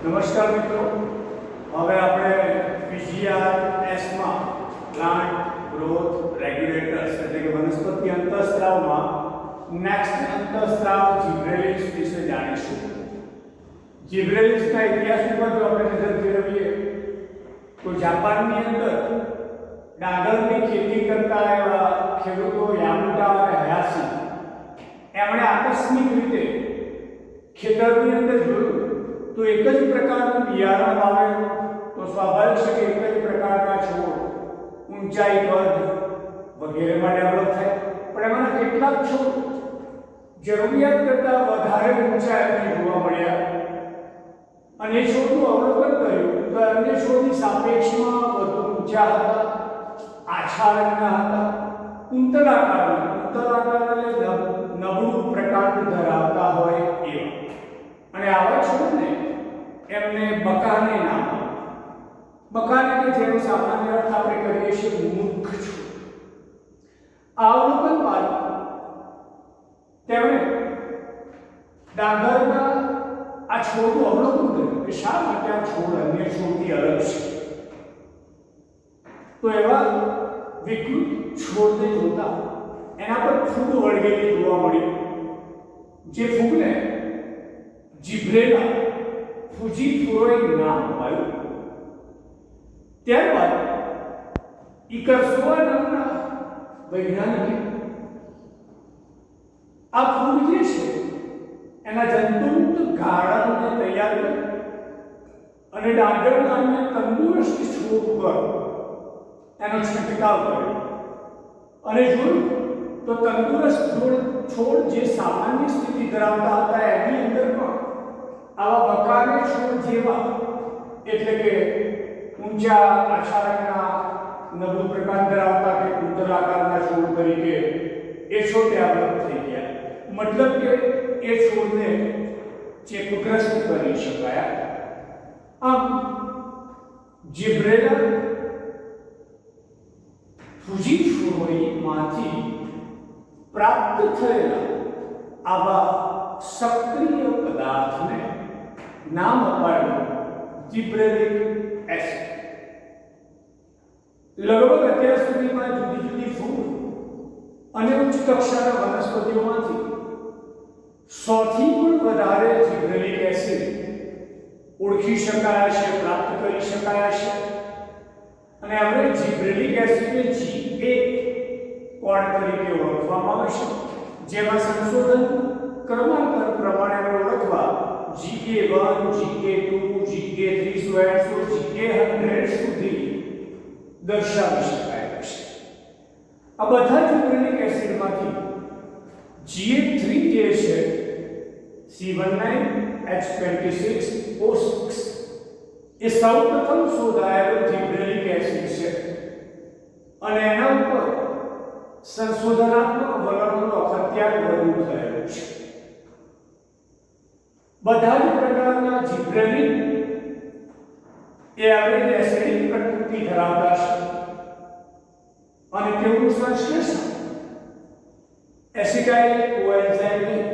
નમસ્કાર મિત્રો, હવે આપણે પીજીઆરએસમાં પ્લાન્ટ ગ્રોથ રેગ્યુલેટર્સ એટલે કે વનસ્પતિ અંતઃસ્ત્રાવમાં નેક્સ્ટ અંતઃસ્ત્રાવ જીબ્રેલિસ વિશે જાણીશું. જીબ્રેલિસના ઇતિહાસ ઉપર જો આપણે નજર ફેરવીએ તો જાપાનની અંદર ડાંગરની ખેતી કરતા એવા ખેડૂતો યામુટા અને હયાસી એમણે આકસ્મિક રીતે ખેતરની અંદર જોયું તો એક જ પ્રકારનું બિયારણ વાવેલું તો સ્વાભાવિક છે કે એક જ પ્રકારના છોડ ઊંચાઈ કદ વગેરેમાં ડેવલપ થાય, પણ એમાંના કેટલાક છોડ જરૂરિયાત કરતાં વધારે ઊંચાઈ જોવા મળ્યા અને એ છોડનું અવલોકન કર્યું તો અન્ય છોડની સાપેક્ષમાં વધુ ઊંચા હતા, આછા રંગના હતા, કુંતલાકાર એટલે નબળું પ્રકાંડ ધરાવતા હોય એવા, અને આવા છોડને એમને બકાને નામ આપ્યું. બકાને કે જેનો સામાન્ય અર્થ આપણે કરીએ છીએ મૂર્ખ છોડ. આ અવલોકન બાદ તેમણે ડાંગરના આ છોડનું અવલોકન કર્યું કે શા માટે આ છોડ અન્ય છોડથી અલગ છે. તો એવા વિકૃત છોડને જોતા એના પર ફૂગ વળગેલી જોવા મળી, જે ફૂગને જીબ્રેલા ફુજીફોરાઈ નામ અપાયું. ત્યારબાદ ઇકર્સોવા નામના વૈજ્ઞાનિકે આ ફૂગ જે છે એના જંતુમુક્ત ગાળાને તૈયાર કરી અને ડાંગરના અન્ય તંદુરસ્ત છોડ પર એનો છંટકાવ કર્યો અને જોયું તો તંદુરસ્ત છોડ જે સામાન્ય સ્થિતિ ધરાવતા હતા એની અંદર પણ આવા બકાને છોડ જેવા એટલે કે ઊંચા આછા રંગના નબળું પ્રકાંડ ધરાવતા કે કુંતલાકારના છોડ તરીકે એ છોડ ડેવલપ થઈ ગયા. મતલબ કે એ છોડને ચેપગ્રસ્ત કરી શકાયા. આમ જીબ્રેલા ફુજીફોરાઈમાંથી પ્રાપ્ત થયેલા આવા સક્રિય પદાર્થને નામ અપાયું જીબ્રેલિક એસિડ. લગભગ અત્યાર સુધીમાં જુદી જુદી ફૂગ અને ઉચ્ચ કક્ષાના વનસ્પતિઓમાંથી 100 થી પણ વધારે જીબ્રેલિક એસિડ ઓળખી શકાયા છે, પ્રાપ્ત કરી શકાયા છે. અને આપણે જીબ્રેલિક એસિડને GA કોડ તરીકે ઓળખવામાં આવે છે, જેમાં સંશોધન ક્રમાંકન પ્રમાણે ઓળખવા GA1, GA2, GA3 GA100 સુધી દર્શાવી શકાય છે. આ બધા જીબ્રેલિક એસિડમાંથી GA3 જે છે C19H26O6 એ સૌપ્રથમ શોધાયેલો જીબ્રેલિક એસિડ છે અને એના ઉપર સંશોધનાત્મક વલણનો અત્યારે વધુ થયેલો છે. બધા જ પ્રકારના જીબ્રેલિક એ આપણે એસિડિક પ્રકૃતિ ધરાવતા છે અને તેનું સંશ્લેષણ એસિટાઇલ કોએન્ઝાઇમ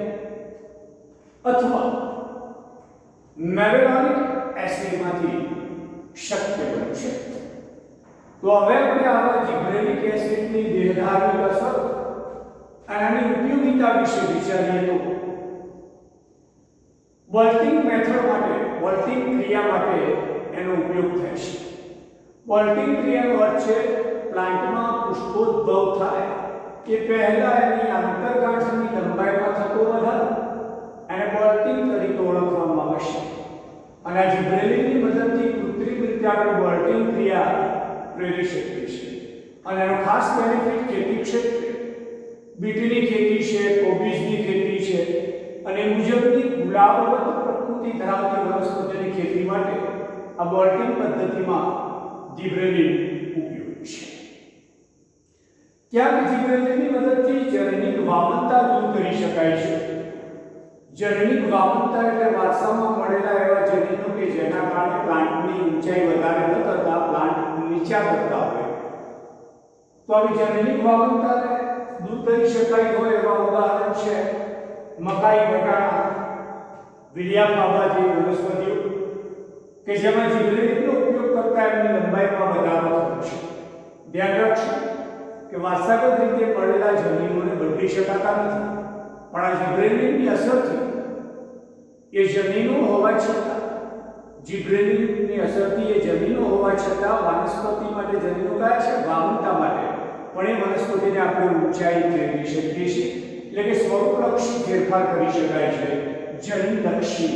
અથવા મેલેનોઇક એસિડમાંથી શક્ય બને છે. તો હવે આપણે આવા જીબ્રેલિક એસિડની દેહધાર્મિક અસર અને એની ઉપયોગિતા વિશે વિચારીએ તો બોલ્ટિંગ મેથડ માટે, બોલ્ટિંગ ક્રિયા માટે એનો ઉપયોગ થાય છે. બોલ્ટિંગ ક્રિયાનો અર્થ છે પ્લાન્ટમાં પુષ્પોદ્ભવ થાય કે પહેલા એની આંતરગાંઠની લંબાઈમાં થતો વધારો એને બોલ્ટિંગ તરીકે ઓળખવામાં આવે છે. અને આ જીબ્રેલિકની મદદથી કૃત્રિમ રીતે આપણે બોલ્ટિંગ ક્રિયા પ્રેરી શકીએ છીએ. અને એનો ખાસ બેનિફિટ ખેતી ક્ષેત્રે બીટની ખેતી છે, કોબીજની ખેતી છે અને મુજબની ગુલાબવત પ્રકૃતિ ધરાવતી વનસ્પતિની ખેતી માટે આ બોલ્ટિંગ પદ્ધતિમાં જીબ્રેલિક ઉપયોગી છે. ક્યાંક જીબ્રેલિકની મદદથી જનનિક વામનતા દૂર કરી શકાય છે. જનનિક વામનતા એટલે વારસામાં મળેલા એવા જનીનો કે જેના કારણે પ્લાન્ટની ઊંચાઈ વધારે ન કરતા પ્લાન્ટ નીચા કરતા હોય, તો આવી જનનિક વામનતાને દૂર કરી શકાય હોય એવા ઉદાહરણ છે મકાઈ, વટાણા, વિલિયા ફાબા જેવી વનસ્પતિઓ કે જેમાં જિબ્રેલિનનો ઉપયોગ કરતા એમની લંબાઈમાં વધારો થયો છે. ધ્યાન રાખજો કે વારસાગત રીતે મળેલા જનીનોને બદલી શકાતા નથી, પણ આ જિબ્રેલિનની અસરથી એ જનીનો હોવા છતાં વનસ્પતિ માટે જનીનો કયા છે? વામનતા માટે. પણ એ વનસ્પતિને આપણે ઊંચાઈ મેળવી શકીએ છીએ, એટલે કે સ્વરૂપલક્ષી ફેરફાર કરી શકાય છે, જનીનલક્ષી.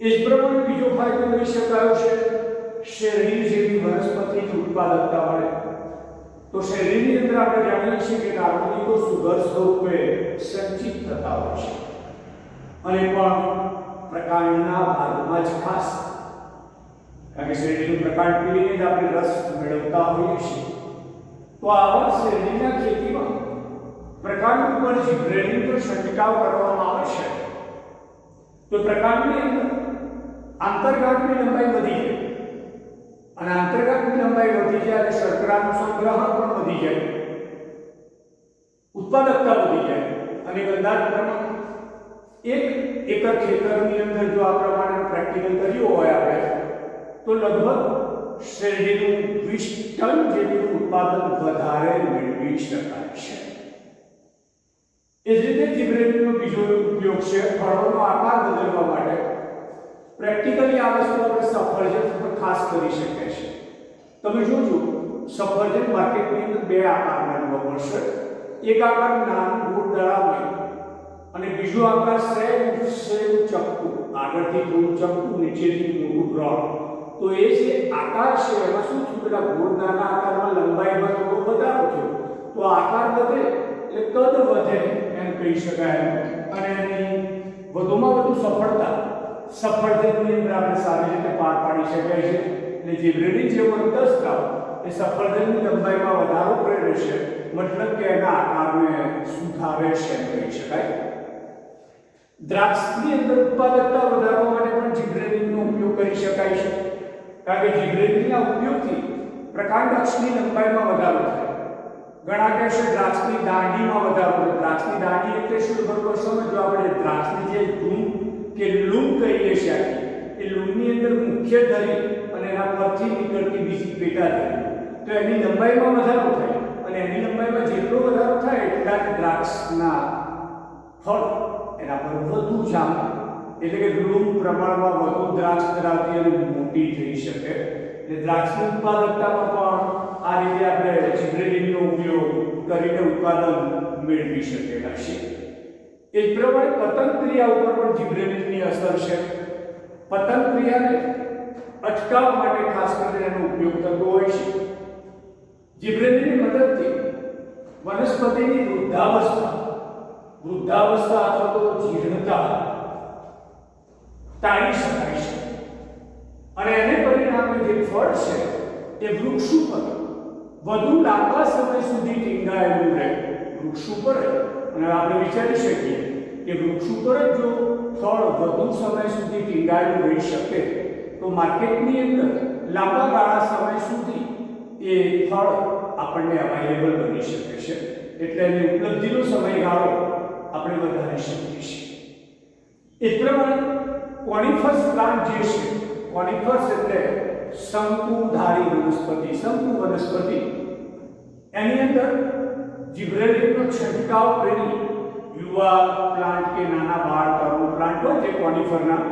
એ જ પ્રમાણે બીજો ફાયદો લઈ શકાયો છે શેરડી જેવી વનસ્પતિની ઉત્પાદકતા મળે. તો શેરડીની અંદર આપણે જાણીએ છીએ કે કાર્બોદિતો સુગર સ્વરૂપે સંચિત થતા હોય છે, અને પણ પ્રકાંડના ભાગમાં જ ખાસ, કારણ કે શેરડીનું પ્રકાંડ પીવીને જ આપણે રસ મેળવતા હોઈએ છીએ. તો આવા શેરડીના ખેતીમાં પ્રકાંડ ઉપર જિબ્રેલિનનો છંટકાવ કરવામાં આવે છે, તો પ્રકાંડની અંદર આંતરગાંઠની લંબાઈ વધી જાય, અને આંતરગાંઠની લંબાઈ વધી જાય એટલે શર્કરાનું સંગ્રહ પણ વધી જાય, ઉત્પાદકતા વધી જાય, અને અંદાજ પ્રમાણે 1 એકર ખેતરની અંદર જો આ પ્રમાણે પ્રેક્ટિકલ કર્યું હોય આપણે, તો લગભગ શેરડીનું 20 ટન જેટલું ઉત્પાદન વધારે મેળવી શકાય છે. એ જ રીતે જિબ્રેલિનનો બીજો ઉપયોગ છે ફળોનો આકાર બદલવા માટે. પ્રેક્ટિકલી આ વસ્તુ આપણે સફરજન પર ખાસ કરી શકીએ છીએ. તમે જોજો સફરજન માર્કેટની અંદર 2 આકારના જોવા મળશે. એક આકાર નાનું ગોળ દળામય, અને બીજો આકાર સેમ ચપટું, આગળથી થોડું ચપટું, નીચેથી મોટું બ્રોડ. તો એ જે આકાર છે એમાં શું થયું? પેલા ગોળ નાના આકારમાં લંબાઈમાં થોડો વધારો થયો, તો આકાર વધે એટલે કદ વધે એમ કહી શકાય. અને એની વધુમાં વધુ સફળતા સફરજનની અંદર આપણે સારી રીતે પાર પાડી શકાય છે. એટલે જિબ્રેલિન જેવો અંતઃસ્ત્રાવ એ સફરજનની લંબાઈમાં વધારો પ્રેરે છે, મતલબ કે એના આકારને સુધારે છે એમ કહી શકાય. દ્રાક્ષની અંદર ઉત્પાદકતા વધારવા માટે પણ જિબ્રેલિનનો ઉપયોગ કરી શકાય છે, કારણ કે જિબ્રેલિનના ઉપયોગથી પ્રકાંડ અક્ષની લંબાઈમાં વધારો થાય. ઘણા કહેશે દ્રાક્ષની દાંડીમાં વધારો થાય. દ્રાક્ષની દાંડી એટલે શું ખબર સમજો? આપણે દ્રાક્ષની જે ધૂમ કે લૂમ કહીએ છીએ, એ લૂમની અંદર મુખ્ય ધરી અને એના પરથી નીકળતી બીજી પેટા ધરી, તો એની લંબાઈમાં વધારો થાય, અને એની લંબાઈમાં જેટલો વધારો થાય એટલા દ્રાક્ષના ફળ એના પર વધુ જામે, એટલે કે લૂમ પ્રમાણમાં વધુ દ્રાક્ષ ધરાવતી અને મોટી થઈ શકે. એટલે દ્રાક્ષની ઉત્પાદકતામાં પણ આ રીતે આપણે જિબ્રેલિનનો ઉપયોગ કરીને ઉત્પાદન મેળવી શકેલા છે. એ જ પ્રમાણે પતન ક્રિયા ઉપર પણ જિબ્રેલિનની અસર છે. પતન ક્રિયાને અટકાવવા માટે ખાસ કરીને એનો ઉપયોગ થતો હોય છે. જિબ્રેલિનની મદદથી વનસ્પતિની વૃદ્ધાવસ્થા અથવા તો જીર્ણતા ટાળી શકાય છે, અને એને પરિણામે જે ફળ છે એ વૃક્ષ ઉપર વધુ લાંબા સમય સુધી ટીંગાયેલું રહે. વૃક્ષ ઉપર, અને આપણે વિચારી શકીએ કે વૃક્ષ ઉપર જ જો ફળ વધુ સમય સુધી ટીંગાયેલું રહી શકે, તો માર્કેટની અંદર લાંબા ગાળા સમય સુધી એ ફળ આપણને અવેલેબલ બની શકે છે. એટલે એની ઉપલબ્ધિનો સમયગાળો આપણે વધારી શકીએ છીએ. એ પ્રમાણે કોનિફરસ પ્લાન્ટ જે છે, કોનિફરસ એટલે શંકુધારી વનસ્પતિ, શંકુ વનસ્પતિ, એની અંદર જિબ્રેલિનનો છંટકાવ કરી યુવા પ્લાન્ટ કે નાના બાળ તરુણ પ્લાન્ટ હોય જે કોનિફરના,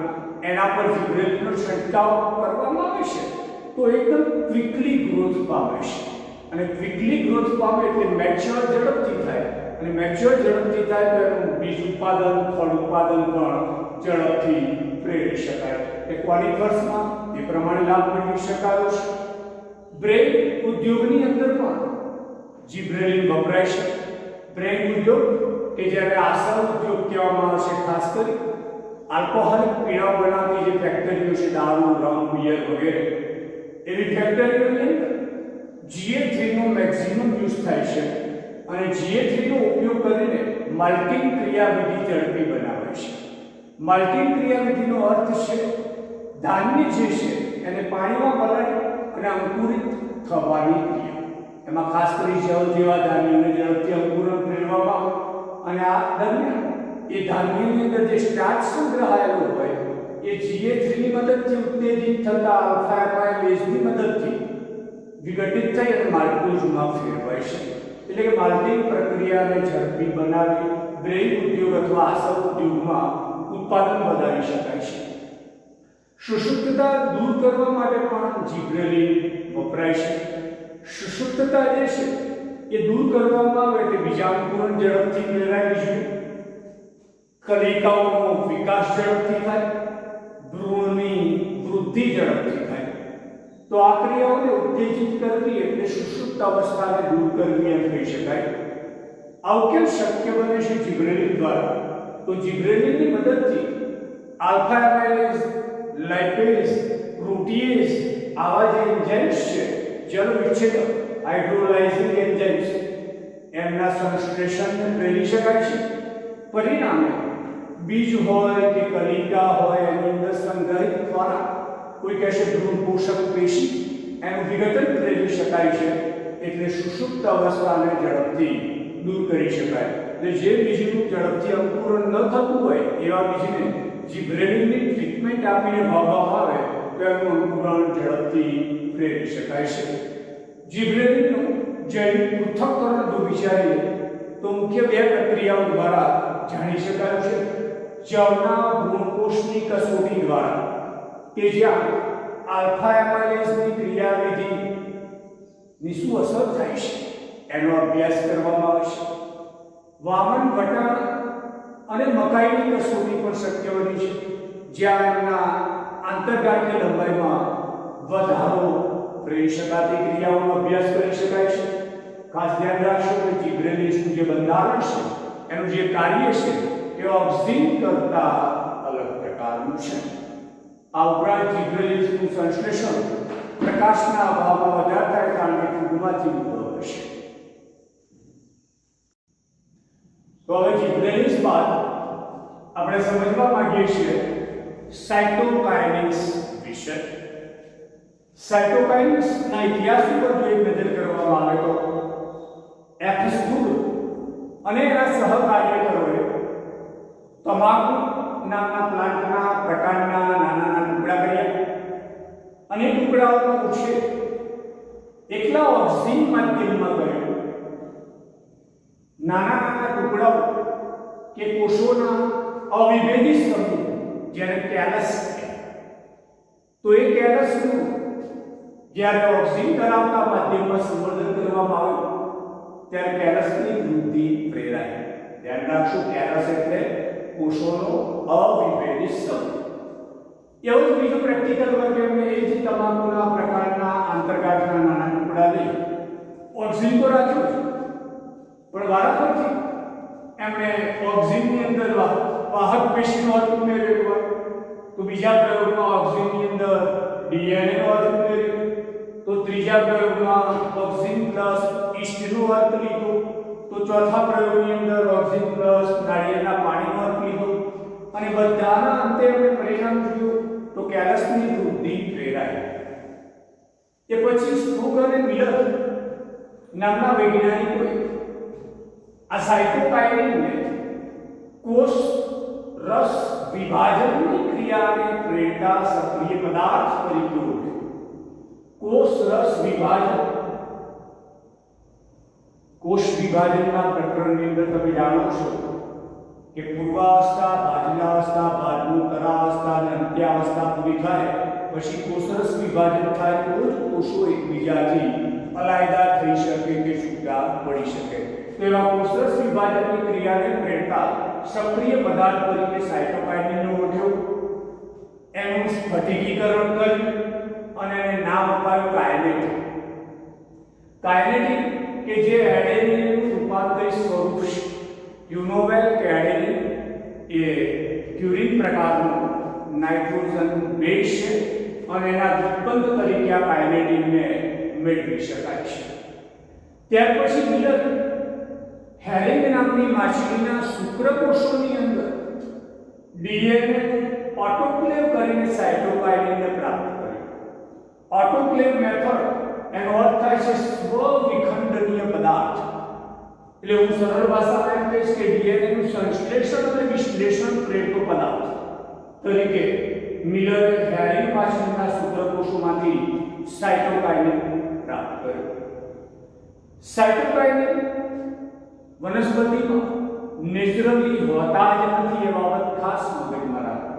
એના પર જિબ્રેલિનનો છંટકાવ કરવામાં આવે છે, તો એકદમ ક્વિકલી ગ્રોથ પામે છે. અને ક્વિકલી ગ્રોથ પામે એટલે મેચ્યોર ઝડપથી થાય, અને મેચ્યોર ઝડપથી થાય તો એનું બીજ ઉત્પાદન, ફળ ઉત્પાદન પણ ઝડપથી પ્રેરી શકાય. એ કોનિફર્સમાં એ પ્રમાણે લાભ મેળવી શકાયો છે. બ્રેડ ઉદ્યોગની અંદર પણ જિબ્રેલિન વપરાય છે. બ્રેડ ઉદ્યોગ કે જેને આસર ઉદ્યોગ કહેવામાં આવે છે, ખાસ કરી આલ્કોહોલિક પીણાઓ બનાવતી જે ફેક્ટરીઓ છે, દારૂ, રમ, બિયર વગેરે, એવી ફેક્ટરીઓની અંદર GA3 નો મેક્સિમમ યુઝ થાય છે, અને GA3 નો ઉપયોગ કરીને માલ્ટિંગ ક્રિયાવિધિ ઝડપી બનાવે છે. માલ્ટિંગ ક્રિયાવિધિનો અર્થ છે ધાન્ય જે છે એને પાણીમાં પલાળી અને અંકુરિત થવાની ક્રિયા. એમાં ખાસ કરી જવ જેવા ધાન્યોને ઝડપથી અંકુરણ મેળવવામાં આવે, અને આ દરમિયાન એ ધાન્યની અંદર જે સ્ટાર્ચ સંગ્રહાયેલો હોય એ એ GA3 ની મદદથી ઉત્તેજિત થતા આલ્ફા એમાઇલેઝની મદદથી વિઘટિત થઈ અને માલ્ટોઝમાં ફેરવાય છે. એટલે કે માલ્ટિંગ પ્રક્રિયાને ઝડપી બનાવી બ્રેઇન ઉદ્યોગ અથવા આસવ ઉદ્યોગમાં ઉત્પાદન વધારી શકાય છે. સુષુપ્તતા દૂર કરવા માટે પણ જિબ્રેલિન વપરાય છે. સુષુપ્તતા જે છે એ દૂર કરવામાં આવે એટલે બીજાંકુરણ ઝડપથી મેળવાય છે, કલિકાઓનો વિકાસ ઝડપથી થાય, ભ્રૂણની વૃદ્ધિ ઝડપથી થાય. તો આ ક્રિયાઓને ઉત્તેજિત કરવી એટલે સુષુપ્ત અવસ્થાને દૂર કરવી એમ કહી શકાય. આવું કેમ શક્ય બને છે જિબ્રેલિન દ્વારા? તો જિબ્રેલિનની મદદથી આલ્ફા એમાઇલેઝ, લાઇપેઝ, પ્રોટીએઝ આવા જે એન્ઝાઇમ્સ છે, જળ વિચ્છેદક હાઇડ્રોલાઇઝિંગ એન્ઝાઇમ્સ, એમના સંશ્લેષણને પ્રેરી શકાય છે. પરિણામે બીજ હોય કે કલિકા હોય એની અંદર સંગ્રહિત દ્વારા કોઈ કહેશે ભ્રૂણ પોષક પેશી એનું વિઘટન પ્રેરી શકાય છે. એટલે સુષુપ્ત અવસ્થાને ઝડપથી દૂર કરી શકાય. એટલે જે બીજનું ઝડપથી અંકુરણ ન થતું હોય એવા બીજને જિબ્રેલિનની ટ્રીટમેન્ટ આપીને વાવવામાં આવે તો એનું અંકુરણ ઝડપથી પ્રેરી શકાય છે. જિબ્રેલિનનું જૈવિક પૃથ્થકરણ જો વિચારીએ તો મુખ્ય બે પ્રક્રિયાઓ દ્વારા જાણી શકાય છે. જવના ભ્રૂણકોષની કસોટી દ્વારા કે જ્યાં આલ્ફા એમાઇલેઝની ક્રિયાવિધિની શું અસર થાય છે એનો અભ્યાસ કરવામાં આવે છે. વામન વટાણ અને મકાઈની કસોટી પણ શક્ય બની છે, જ્યાં એમના આંતરગાંઠની લંબાઈમાં વધારો પ્રેરી શકાતી ક્રિયાઓનો અભ્યાસ કરી શકાય છે. ખાસ ધ્યાન રાખશો કે જિબ્રેલિન્સનું જે બંધારણ છે એનું જે કાર્ય છે એ ઓક્સિન કરતા અલગ પ્રકારનું છે. આ ઉપરાંત જિબ્રેલિન્સનું સંશ્લેષણ પ્રકાશના અભાવમાં વધારે થાય કારણ કે ફૂગમાંથી ઉદ્ભવે છે. તો હવે જિબ્રેલિન્સ બાદ આપણે સમજવા માંગીએ છીએ સાયટોકાઇનેસિસ વિશે. સાયટોકાઇનેસિસના ઇતિહાસ ઉપર જો એક નજર કરવામાં આવે તો એફ સ્ટુડ અને એના સહકાર્યકરોએ તમાકુ નામના પ્લાન્ટના પ્રકારના નાના ટુકડા કર્યા અને ટુકડાઓનો ઉછેર એકલા ઓક્સિન માધ્યમમાં કર્યો. નાના ટુકડાઓ કે કોષોના અવિભેદી સમૂહ જેને કેલસ કહે, તો એ કેલસનું જ્યારે ઓક્સિન ધરાવતા માધ્યમમાં સંવર્ધન કરવામાં આવ્યું ત્યારે કેલસની વૃદ્ધિ પ્રેરાય. ધ્યાન રાખશો, કેલસ એટલે કોષોનો અવિભેદી સમૂહ. એવું જ બીજું પ્રેક્ટિકલ વર્ક એમને એ જ તમાકુના પ્રકારના આંતરગાંઠના નાના ટુકડા લઈ ઓક્સિન તો રાખ્યો છે, પણ વારાફરતી એમણે ઓક્સિનની અંદર વાહક પેશીનો અર્થ ઉમેર્યો, તો બીજા પ્રયોગમાં ઓક્સિનની અંદર ડીએનએ નો અર્થ ઉમેર્યો, તો ત્રીજા પ્રયોગમાં ઓક્સિન પ્લસ ઈસ્ટનો અર્થ લીધો, તો ચોથા પ્રયોગની અંદર ઓક્સિન પ્લસ નાળિયેરના પાણીનો અર્થ લીધો અને બધાના અંતે એમણે પરિણામ જોયું તો કેલસની વૃદ્ધિ પ્રેરાય. એ પછી સ્ટ્રુગ અને મિલર નામના વૈજ્ઞાનિકોએ આ સાયટોકાઇનેસને કોષ રસ વિભાજનની ક્રિયાને પ્રેરતા સક્રિય પદાર્થ તરીકે ઓળખ્યો. કોષ રસ વિભાજન, કોષ વિભાજનના પ્રકરણની અંદર તમે જાણો છો કે પૂર્વાવસ્થા, બાજ્યાવસ્થા, બાજ્યોત્તરાવસ્થા અને અંત્યાવસ્થા પૂરી થાય પછી કોષરસ વિભાજન થાય તો જ કોષો એકબીજાથી અલાયદા થઈ શકે કે છૂટા પડી શકે. તો એવા કોષરસ વિભાજનની ક્રિયાને પ્રેરતા સક્રિય પદાર્થ તરીકે સાયટોકાઇનેસને ઓળખ્યો. એનું સ્ફટિકીકરણ કર્યું અને એને નામ અપાયું કાઇનેટિક. કાઇનેટિક કે જે એડેનિનનું રૂપાંતરિત સ્વરૂપ છે. યુ નો વેલ કે એડેનિન એ ક્યુરિન પ્રકારનો નાઇટ્રોજન બેઝ છે અને એના ઉત્પન્ન તરીકે આ કાઇનેટિનને મેળવી શકાય છે. ત્યાર પછી મિલર હેરિંગ નામની માછલીના શુક્રકોષોની અંદર ડીએનએ ઓટોક્લેવ કરીને સાયટોકાઇનેસને પ્રાપ્ત કર્યું. ઓટોક્લેવ મેથડ એનો અર્થ થાય છે સ્વવિખંડનીય પદાર્થ. એટલે હું સરળ ભાષામાં એમ કહીશ કે ડીએનએ નું સંશ્લેષણ અને વિશ્લેષણ પ્રેરતો પદાર્થ તરીકે મિલરે હેરિંગ માછલીના સૂત્રકોષોમાંથી સાયટોકાઇનિન પ્રાપ્ત કર્યું. સાયટોકાઇનિન વનસ્પતિમાં નેચરલી હોતા જ નથી એ બાબત ખાસ મગજમાં રાખો.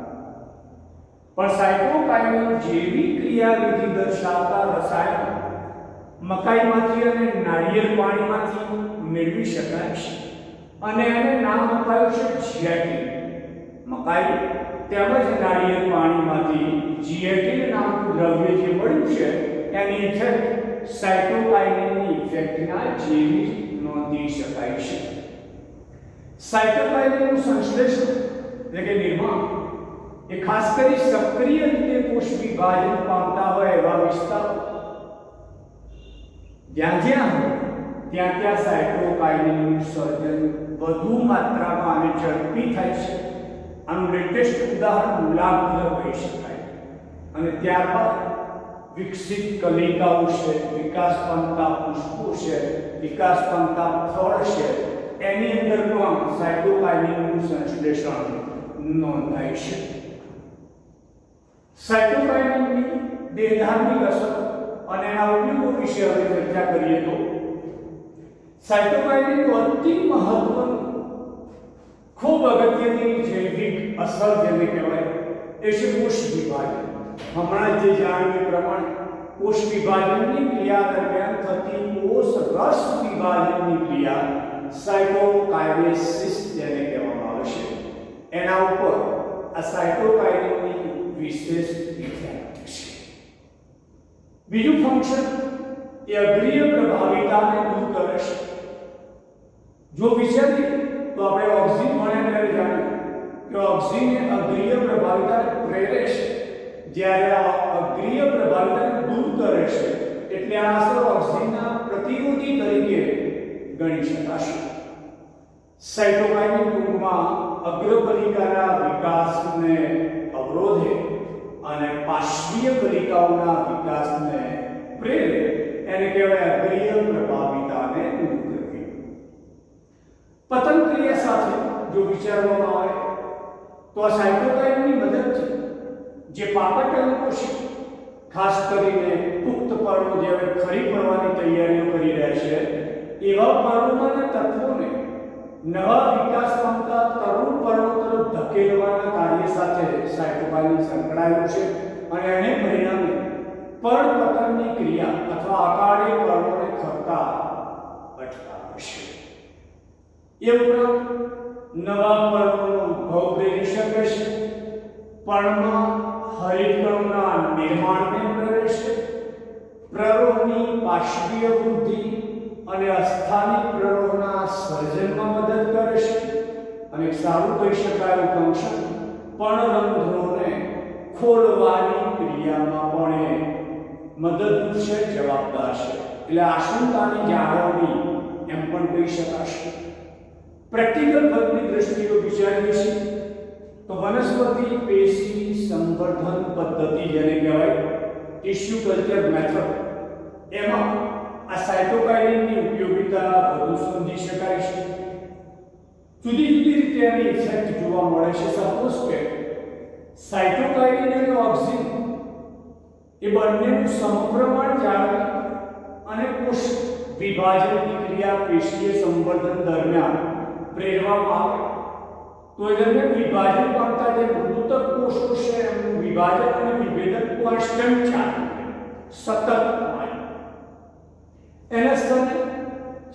પણ સાયટોકાઇનિન જેવી ક્રિયાવિધિ દર્શાવતા રસાયણ મકાઈમાંથી અને નાળિયેર પાણીમાંથી મેળવી શકાય છે અને એને નામ અપાયું છે જીએટીન. મકાઈ તેમજ નાળિયેર પાણીમાંથી જીએટીન નામનું દ્રવ્ય જે મળ્યું છે એની ઇફેક્ટ સાયટોકાઇનિનની ઇફેક્ટના જેવી નોંધી શકાય છે. સાયટોકાઇનિનનું સંશ્લેષણ એટલે કે નિર્માણ એ ખાસ કરી સક્રિય રીતે કોષ વિભાજન પામતા હોય એવા વિસ્તાર જ્યાં ત્યાં સાયટોકાઇનિનનું સર્જન વધુ માત્રામાં અને ઝડપી થાય છે. આનું લેટેસ્ટ ઉદાહરણ મૂલાગ્ર કહી શકાય. અને ત્યારબાદ વિકસિત કલિકાઓ છે, વિકાસ પામતા પુષ્પો છે, વિકાસ પામતા ફળ છે, એની અંદર પણ સાયટોકાઇનિનનું સંશ્લેષણ નોંધાય છે. સાયટોકાઇનિનની દેહધાર્મિક અસર અને એના ઉપયોગો વિશે હવે ચર્ચા કરીએ તો સાયટોકાઇનિનનું અતિ મહત્વનું ખૂબ અગત્યની જૈવિક અસર જેને કહેવાય એ છે કોષ વિભાજન. હમણાં જે જાણ્યું પ્રમાણે કોષ વિભાજનની ક્રિયા દરમિયાન થતી કોષ રસ વિભાજનની ક્રિયા સાયટોકાઇનેસિસ જેને કહેવામાં આવે છે એના ઉપર આ સાયટોકાઇનિનની વિશેષ ઇફેક્ટ છે. બીજું ફંક્શન એ અગ્રીય પ્રભાવિતાને દૂર કરે છે. જો વિચારીએ તો આપણે ઓક્સિન ભણ્યા ત્યારે જાણ્યું કે ઓક્સિન એ અગ્રીય પ્રભાવિતાને પ્રેરે છે, જ્યારે આ અગ્રીય પ્રભાવિતાને દૂર કરે છે એટલે આ અસર ઓક્સિનના પ્રતિરોધી તરીકે ગણી શકાશે. સાયટોકાઇનિન ટૂંકમાં અગ્રકલિકાના વિકાસને અવરોધે અને પાર્શ્વીય કલિકાઓના વિકાસને પ્રેરે એને કહેવાય અગ્રીય પ્રભાવિતાને દૂર કરવી. પતન ક્રિયા સાથે જો વિચારવામાં આવે તો આ સાયટોકાઇનની મદદથી જે પાપટ અંગો છે, ખાસ કરીને પુખ્ત પર્ણો જે હવે ખરી પડવાની તૈયારીઓ કરી રહ્યા છે એવા પર્ણોમાંના તત્વોને નવા વિકાસ પામતા તરુણ પર્ણો તરફ ધકેલવાના કાર્ય સાથે સાયટોકાઇનિન સંકળાયેલું છે અને એને પરિણામે પર્ણપતનની ક્રિયા અથવા અકાળે પર્ણોને ખરતા અટકાવે છે. એ ઉપરાંત નવા પર્ણોનો ઉદ્ભવ પ્રેરી શકે છે, પર્ણમાં હરિતકણોના નિર્માણને પ્રેરે છે, પ્રરોહની પાર્શ્વીય વૃદ્ધિ અને અસ્થાનિક પ્રરોહના સર્જનમાં મદદ કરે છે અને સારું કહી શકાય ફંક્શન પર્ણરંધ્રોને ખોલવાની ક્રિયામાં પણ મદદરૂપ છે, જવાબદાર છે. એટલે આશંકાની જાળવણી એમ પણ કહી શકાશે. પ્રેક્ટિકલ વર્ગની દ્રષ્ટિએ વિચારીએ છીએ તો વનસ્પતિ પેશી સંવર્ધન પદ્ધતિ જેને કહેવાય ટિશ્યુ કલ્ચર મેથડ એમાં આ સાયટોકાઇનિનની ઉપયોગિતા વધુ સમજી શકાય છે. જુદી જુદી રીતે એની ઇફેક્ટ જોવા મળે છે. સપોઝ કે સાયટોકાઇનિન અને ઓક્સિન એ બંનેનું સમપ્રમાણ જાળવી અને કોષ વિભાજનની ક્રિયા પેશીય સંવર્ધન દરમિયાન પ્રેરવામાં આવે તો એ દરમિયાન વિભાજન પામતા જે મૃતક કોષો છે એનું વિભાજન અને વિભેદન કોન્સ્ટન્ટ ચાલે, સતત હોય. એના સ્થાને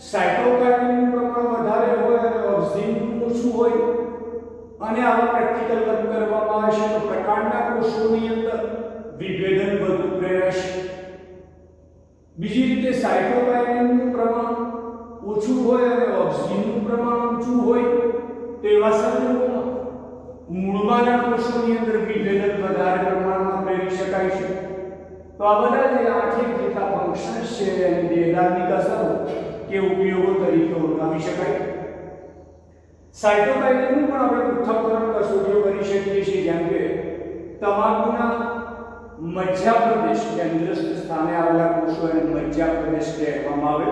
સાયટોકાઇનિનનું પ્રમાણ વધારે હોય અને ઓક્સિનનું ઓછું હોય અને આવા પ્રેક્ટિકલ વર્ક કરવામાં આવે છે તો પ્રકાંડના કોષોની અંદર વિભેદન વધુ પ્રેરાશે. બીજી રીતે સાયટોકાઇનિનનું પ્રમાણ ઓછું હોય અને ઓક્સિનનું પ્રમાણ ઊંચું હોય તો એવા સંજોગોમાં મૂળમાંના કોષોની અંદર વિભેદન વધારે પ્રમાણમાં પ્રેરી શકાય છે. તો આ બધા જે 8 જેટલા ફંક્શન્સ છે એની દેહધાર્મિક અસરો કે ઉપયોગો તરીકે ઓળખાવી શકાય. સાયટોકાઇનિનનું પણ આપણે પૃથ્થકરણ કસોટીઓ કરી શકીએ છીએ, જેમ કે તમાકુના મધ્યપ્રદેશ કેન્દ્રસ્થ સ્થાને આવેલા કોષો એને મધ્યપ્રદેશ કહેવામાં આવે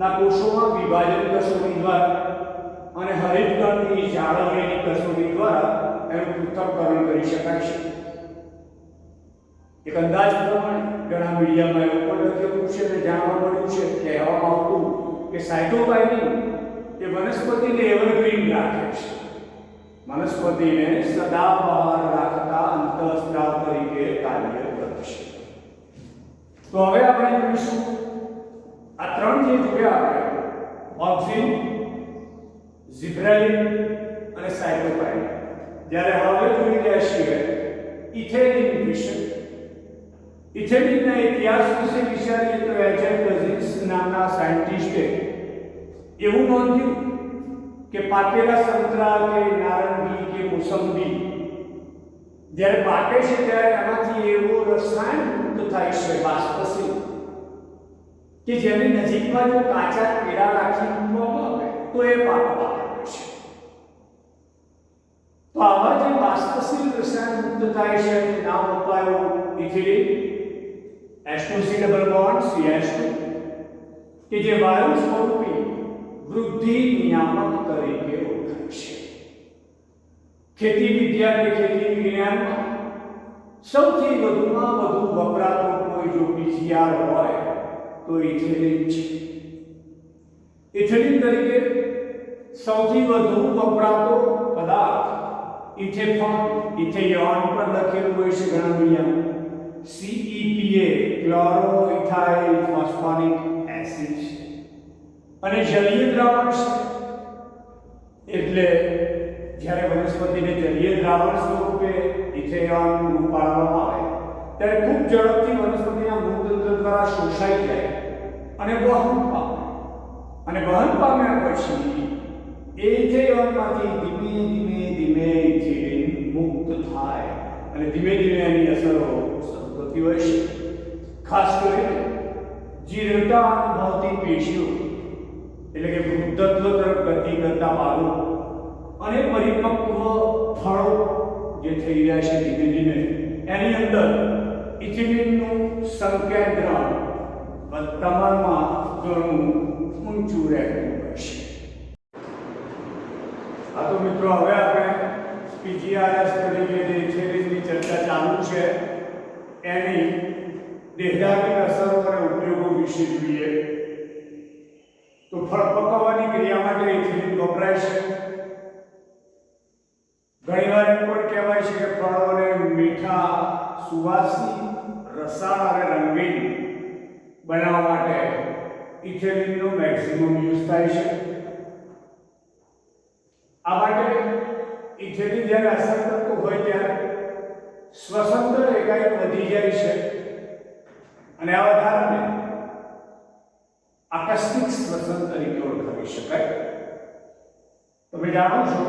ના કોષોમાં વિભાજન કસોટી દ્વારા અને હરિતકણની જાળવણીની કસોટી દ્વારા એનું પૃથ્થકરણ કરી શકાય છે. એક અંદાજ પ્રમાણે ઘણા મીડિયામાં એવું પણ લખેલું છે અને જાણવા મળ્યું છે, કહેવામાં આવતું કે સાયટોકાઇનિન એ વનસ્પતિને એવરગ્રીન રાખે છે, વનસ્પતિને સદાબહાર રાખતા અંતઃસ્ત્રાવ તરીકે કાર્ય કરશે. તો હવે આપણે જોઈશું આ ત્રણ જે જોયા આપણે, ઓક્સિન, ઝિબ્રેલિન અને સાયટોકાઇનિન. જ્યારે હવે જોઈ રહ્યા છીએ ઇથેલિન વિશે. ઇથેલિનના ઇતિહાસ વિશે વિચારીએ તો એચએફ કઝિન્સ નામના સાયન્ટિસ્ટે એવું નોંધ્યું કે પાકેલા સંતરા કે નારંગી કે મોસંબી જ્યારે પાકે છે ત્યારે એમાંથી એવું રસાયણ મુક્ત થાય છે, બાષ્પશીલ, કે જેની નજીકમાં જો કાચા કેળા રાખી મૂકવામાં આવે તો એ પાકવા લાગે છે. તો આવા જે બાષ્પશીલ રસાયણ મુક્ત થાય છે એનું નામ અપાયું ethylene, H2C double bond CH2, કે જે વાયુ સ્વરૂપી વૃદ્ધિ નિયામક તરીકે ઓળખાય છે. ખેતી વિદ્યા કે ખેતી વિજ્ઞાનમાં સૌથી વધુમાં વધુ વપરાતો કોઈ જો પીજીઆર હોય તો ઇથિલિન છે. ઇથિલિન તરીકે સૌથી વધુ વપરાતો પદાર્થ ઇથેફોન, ઇથેયોન પણ લખેલું હોય છે ઘણા મીડિયામાં. CEPA ક્લોરોઇથાઇલ ફોસ્ફોનિક એસિડ છે અને જલીય દ્રાવણ છે. એટલે જ્યારે વનસ્પતિને જલીય દ્રાવણ સ્વરૂપે ઇથેયોન પૂરું પાડવામાં આવે ત્યારે ખૂબ ઝડપથી વનસ્પતિના મૂળતંત્ર દ્વારા શોષાઈ જાય અને વહન પામે. અને વહન પામ્યા પછી એ ઇથેયોનમાંથી ધીમે ધીમે ધીમે ઇથિલિન મુક્ત થાય અને ધીમે ધીમે એની અસરો થતી હોય છે. ખાસ કરીને જીર્ણતા અનુભવતી પેશીઓ, એટલે કે વૃદ્ધત્વ તરફ ગતિ કરતા બાળકો અને પરિપક્વ ફળો જે થઈ રહ્યા છે ધીમે ધીમે, એની અંદર ઇથિલિનનું સંકેન્દ્રણ પ્રમાણમાં ઘણું ઊંચું રહેતું હોય છે. આ તો મિત્રો હવે આપણે પીજીઆરએસ તરીકે જે ઇથિલિનની ચર્ચા ચાલુ છે એની દેહદાર્ઢિક અસરો અને ઉપયોગો વિશે જોઈએ. તો ફળ પકવવાની ક્રિયા માટે ઇથિલિન વપરાય છે. ઘણીવાર એમ પણ કહેવાય છે કે ફળોને મીઠા, સુવાસી, રસાળ અને રંગીન બનાવવા માટે ઇથિલિનનો મેક્સિમમ યુઝ થાય છે. આ માટે ઇથિલિન જ્યારે અસર કરતું હોય ત્યારે શ્વસનદર એકાએક વધી જાય છે અને આ વધારાને આકસ્મિક શ્વસન તરીકે ઓળખાવી શકાય. તમે જાણો છો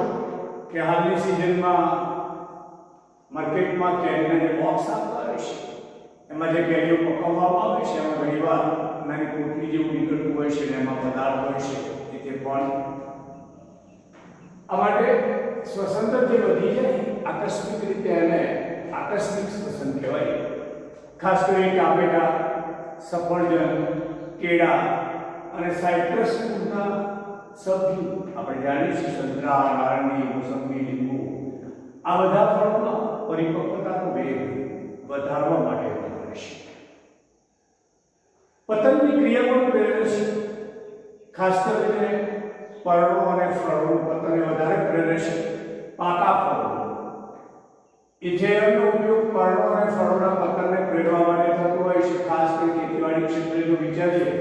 કે હાલની સિઝનમાં માર્કેટમાં કેરીના જે બોક્સ આવતા હોય છે એમાં જે કેરીઓ પકવવામાં આવે છે એમાં ઘણીવાર નાની કોથળી જેવું નીકળતું હોય છે અને એમાં પદાર્થ હોય છે તે પણ આ માટે શ્વસનદર જે વધી જાય આકસ્મિક રીતે એને આકસ્મિક શ્વસન કહેવાય. ખાસ કરીને ટામેટા, સફરજન, કેળા અને સાઇટ્રસ ફ્રૂટના સભ્યો આપણે જાણીએ છીએ, સંતરા, નારંગી, મોસંબી, લીંબુ, આ બધા ફળોમાં પરિપક્વતાનો વેગ વધારવા માટે વપરાય છે. પતનની ક્રિયા પણ પ્રેરે છે. ખાસ કરીને પર્ણો અને ફળોનું પતન વધારે પ્રેરે છે. પાકા ફળો, ઇથેનોલનો ઉપયોગ પર્ણો અને ફળોના પતનને પ્રેરવા માટે થતો હોય છે. ખાસ કરીને ખેતીવાડી ક્ષેત્રે જો વિચારીએ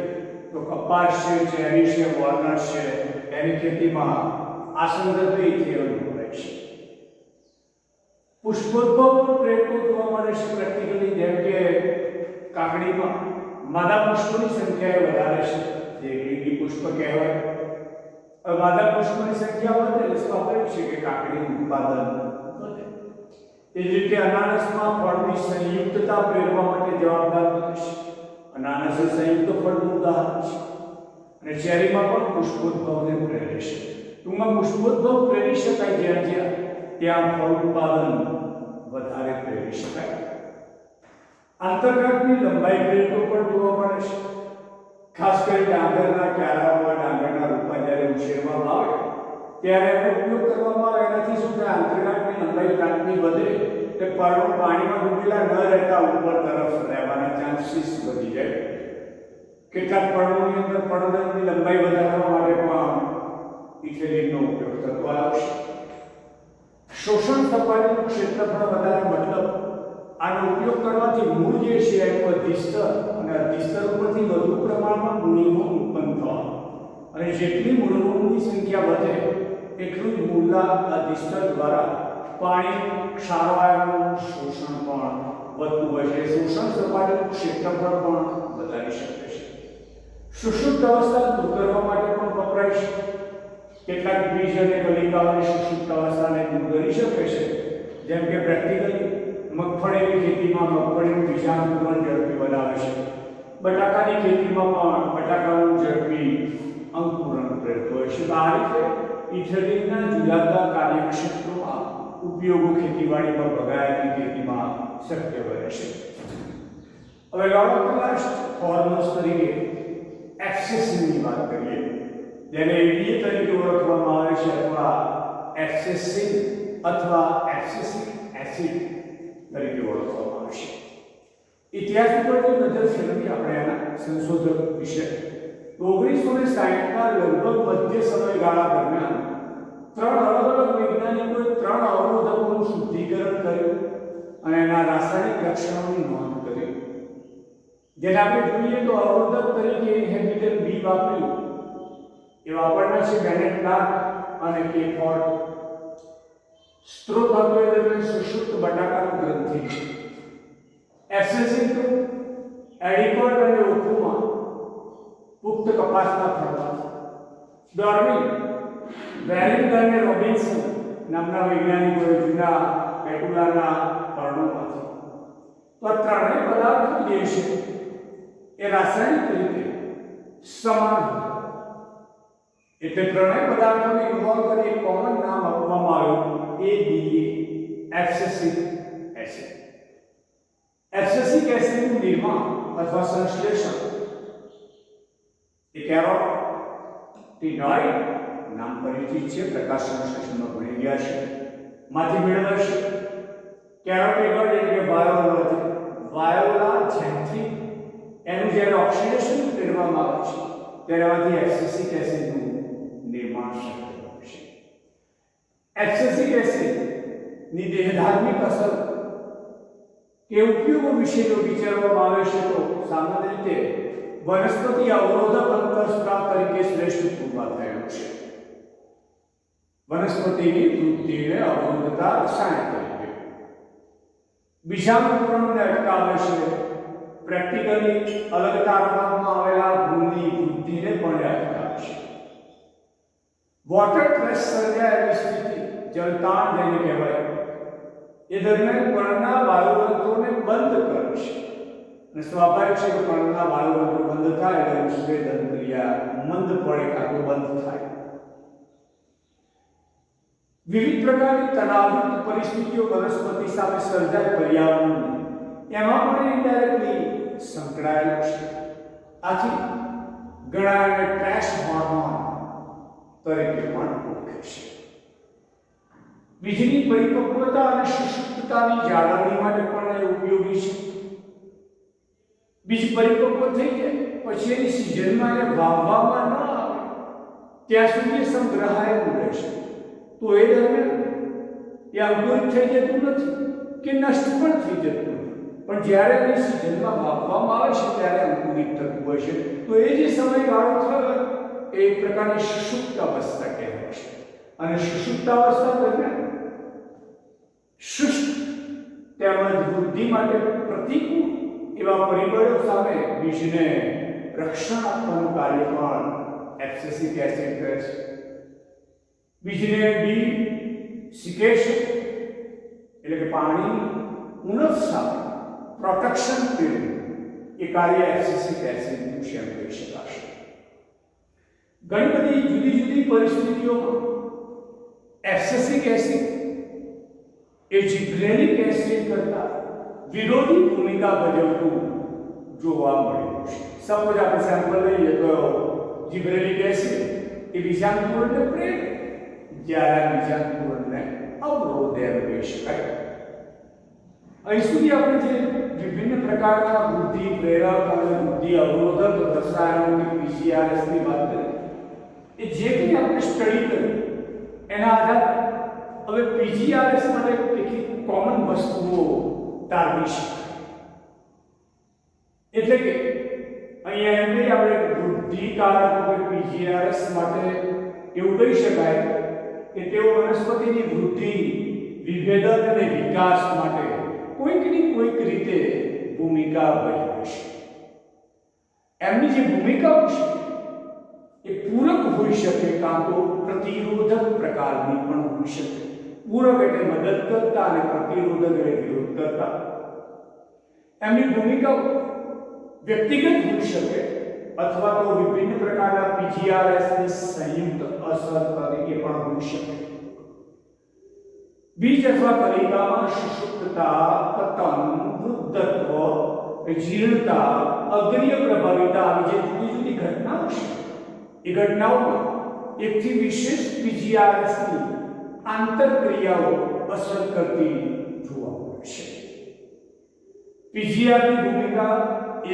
તો કપાસ છે, ચેરી છે, વોલનટ છે, એની ખેતીમાં આ સંદર્ભે ઇથેનોલ વપરાય છે. પુષ્પોદ્ભવ પણ પ્રેરતો જોવા મળે છે પ્રેક્ટિકલી. જેમ કે કાકડીમાં માદા પુષ્પોની સંખ્યા વધારે છે, જે લીલી પુષ્પ કહેવાય. માદા પુષ્પોની સંખ્યા વધે એટલે સ્વાભાવિક છે કે કાકડીનું ઉત્પાદન વધે. એ જ રીતે અનાનસમાં ફળની સંયુક્તતા પ્રેરવા માટે જવાબદાર બને છે. અનાનસ એ સંયુક્ત ફળનું ઉદાહરણ છે. અને ચેરીમાં પણ પુષ્પોદ્ભવને પ્રેરે છે. ટૂંકમાં પુષ્પોદ્ભવ પ્રેરી શકાય જ્યાં જ્યાં ત્યાં ફળ ઉત્પાદન વધારે પ્રેરી શકાય. આંતરગાંઠની લંબાઈ પ્રેરતો પણ જોવા મળે છે. ખાસ કરીને ડાંગરના ક્યારાઓ, ડાંગરના રોપા જ્યારે ઉછેરવામાં આવે ત્યારે એનો ઉપયોગ કરવામાં આવે એનાથી શું થાય આંતરગાંઠની લંબાઈ પ્રાંતની વધે તે પર્ણો પાણીમાં ડૂબેલા ન રહેતા ઉપર તરફ રહેવાના ચાન્સીસ વધી જાય કેટલાક પર્ણોની અંદર પર્ણદંડની લંબાઈ વધારવા માટે પણ ઇથેલિનનો ઉપયોગ થતો આવશે શોષણ સપાટીનું ક્ષેત્રફળ વધારે મતલબ આનો ઉપયોગ કરવાથી મૂળ જે છે એનું અધિસ્તર અને અધિસ્તર ઉપરથી વધુ પ્રમાણમાં ગુણિમો ઉત્પન્ન થવા અને જેટલી મૂળની સંખ્યા વધે એટલું જ મૂળના અધિસ્તર દ્વારા પાણી ક્ષારવાયુનું શોષણ પણ વધતું હોય છે શોષણ સપાટીનું ક્ષેત્રફળ પણ વધારી શકે છે સુષુપ્ત અવસ્થા દૂર કરવા માટે પણ વપરાય છે કેટલાક બીજ અને કલિકાઓને સુષુપ્ત અવસ્થાને દૂર કરી શકે છે જેમ કે પ્રેક્ટિકલી મગફળીની ખેતીમાં મગફળીનું બીજાંકુરણ ઝડપી બનાવે છે બટાકાની ખેતીમાં પણ બટાકાનું ઝડપી અંકુરણ રહેતું હોય છે આ રીતે ઇથેલિનના જુદા જુદા કાર્યક્ષેત્રોમાં ઉપયોગો ખેતીવાડીમાં બગાયતી ખેતીમાં શક્ય બને છે હવે લોકોલાસ્ટ હોર્મોન્સ તરીકે એબ્સેસિનની વાત કરીએ જેને એડીએ તરીકે ઓળખવામાં આવે છે અથવા એબ્સેસિન અથવા એબ્સેસિક એસિડ તરીકે ઓળખવામાં આવે છે ઇતિહાસ ઉપર જો નજર ફેરવીએ આપણે એના સંશોધક વિશે 1960ના લગભગ મધ્ય સમયગાળા દરમિયાન ત્રણ અલગ અલગ વૈજ્ઞાનિકોએ ત્રણ અવરોધકોનું શુદ્ધિકરણ કર્યું અને એના રાસાયણિક લક્ષણોની નોંધ કરી જેને આપણે જોઈએ તો અવરોધક તરીકે ઇન્હિબિટર બી વાપર્યું એ વાપરનાર છે બેનેટ ક્લાર્ક અને કે ફોર્ડ સ્ત્રોત હતો એ દરમિયાન સુષુપ્ત બટાકાનું ગ્રંથિ એબ્સેસિન એડિકોર્ડ અને ઓકુમાં પુખ્ત કપાસના ફળમાંથી ડોર્વિન વેરિંગ અને રોબિન્સન નામના વૈજ્ઞાનિકોએ જૂના પેટુલાના પર્ણોમાંથી તો આ ત્રણેય પદાર્થો જે છે એ રાસાયણિક રીતે સમાન એટલે ત્રણેય પદાર્થોને ઇન્વોલ્વ કરી એક કોમન નામ આપવામાં આવ્યું ADA એબ્સેસિક એસિડ એબ્સેસિક એસિડનું નિર્માણ અથવા સંશ્લેષણ એક એરોટિનોઇડ નામ પરિચિત છે પ્રકાશ સંશ્લેષણમાં ભણી ગયા છે માંથી મેળવાય છે કેરોટિનોઇડ એટલે કે વાયોલા જેન્થિન એનું જ્યારે ઓક્સિડેશન કરવામાં આવે છે ત્યારે આમાંથી એબ્સેસિક એસિડનું નિર્માણ શક્ય બને છે એબ્સેસિક એસિડની દેહધાર્મિક અસર કે ઉપયોગો વિશે જો વિચારવામાં આવે છે તો સામાન્ય રીતે વનસ્પતિ અવરોધક અંતઃસ્ત્રાવ તરીકે શ્રેષ્ઠ પુરવાર થયેલો છે વનસ્પતિની વૃદ્ધિને અવરોધતા રસાયણ તરીકે બીજાંકુરણને અટકાવે છે પ્રેક્ટિકલી અલગતા કરવામાં આવેલા ભૂલની વૃદ્ધિને પણ અટકાવે છે વોટર સ્ટ્રેસ સર્જાયેલી સ્થિતિ જળતાણ જેને કહેવાય એ દરમિયાન પર્ણના વાયુતંત્રોને બંધ કરે છે અને સ્વાભાવિક છે કે પર્ણના વાયુતંત્રો બંધ થાય એટલે ઉત્સેદન ક્રિયા મંદ પડે કાં તો બંધ થાય વિવિધ પ્રકારની તણાવયુક્ત પરિસ્થિતિઓ વનસ્પતિ સામે સર્જાય પર્યાવરણ એમાં પણ ઇનડાયરેક્ટલી સંકળાયેલું છે આથી ઘણા એને ટ્રેશ હોર્મોન તરીકે પણ ઓળખે છે બીજની પરિપક્વતા અને સુષુપ્તતાની જાળવણી માટે પણ એ ઉપયોગી છે બીજ પરિપક્વ થઈ જાય પછી એની સિઝનમાં એને વાવવામાં ન આવે ત્યાં સુધી સંગ્રહાયેલું રહેશે તો એ દરમિયાન એ અંકુરિત થઈ જતું નથી કે નષ્ટ પણ થઈ જતું નથી પણ જ્યારે એની સિઝનમાં વાવવામાં આવે છે ત્યારે અંકુરિત થતું હોય છે તો એ જે સમયગાળો થયો એ એક પ્રકારની સુષુપ્ત અવસ્થા કહેવાય છે અને સુષુપ્ત અવસ્થા દરમિયાન શુષ્ક તેમજ વૃદ્ધિ માટે પ્રતિકૂળ એવા પરિબળો સામે બીજને રક્ષણ આપવાનું કાર્ય પણ એબ્સેસિક એસિડ કરે છે બીજને ડિસિકેશન એટલે કે પાણીની ઉણપ સામે પ્રોટેક્શન પીરિયડ એ કાર્ય એબ્સેસિક એસિડનું છે એમ કહી શકાશે ઘણી બધી જુદી જુદી પરિસ્થિતિઓમાં એબ્સેસિક એસિડ એ જીબ્રેલિક એસિડ કરતાં વિરોધી ભૂમિકા ભજવતું જોવા મળ્યું છે સપોઝ આપણે સેમ્પલ લઈએ તો જીબ્રેલિક એસિડ એ બીજાંકુરણને પ્રેરે જ્યારે બીજા પૂરણને અવરોધ એમ કહી શકાય. અહીં સુધી આપણે જે વિભિન્ન પ્રકારના બુદ્ધિ પ્રેરક અને બુદ્ધિ અવરોધક રસાયણો કે પીજીઆરએસ ની વાત કરી, એ જે કંઈ આપણે સ્ટડી કરી એના આધારે હવે પીજીઆરએસ માટે કેટલીક કોમન વસ્તુઓ તારવી શકાય. એટલે કે અહીંયા એમ નહીં આપણે બુદ્ધિકારક કે પીજીઆરએસ માટે એવું કહી શકાય કે તેઓ વનસ્પતિની વૃદ્ધિ, વિભેદન અને વિકાસ માટે કોઈકની કોઈક રીતે ભૂમિકા ભજવે છે. એમની જે ભૂમિકાઓ છે એ પૂરક હોઈ શકે કાં તો પ્રતિરોધક પ્રકારની પણ હોઈ શકે. પૂરક એટલે મદદ કરતા અને પ્રતિરોધક એટલે વિરોધ કરતા. એમની ભૂમિકાઓ વ્યક્તિગત હોઈ શકે અથવા તો વિભિન્ન પ્રકારના પીજીઆરએસ ની સંયુક્ત અસર તરીકે પણ હોઈ શકે. બીજ અથવા કલિકામાં શુષ્કતા, પતન, વૃદ્ધત્વ, જીર્ણતા, અગ્રીય પ્રભાવિતા આવી જે જુદી જુદી ઘટનાઓ છે એ ઘટનાઓમાં એકથી વિશેષ પીજીઆરએસ ની આંતરક્રિયાઓ અસર કરતી જોવા મળે છે. પીજીઆર ની ભૂમિકા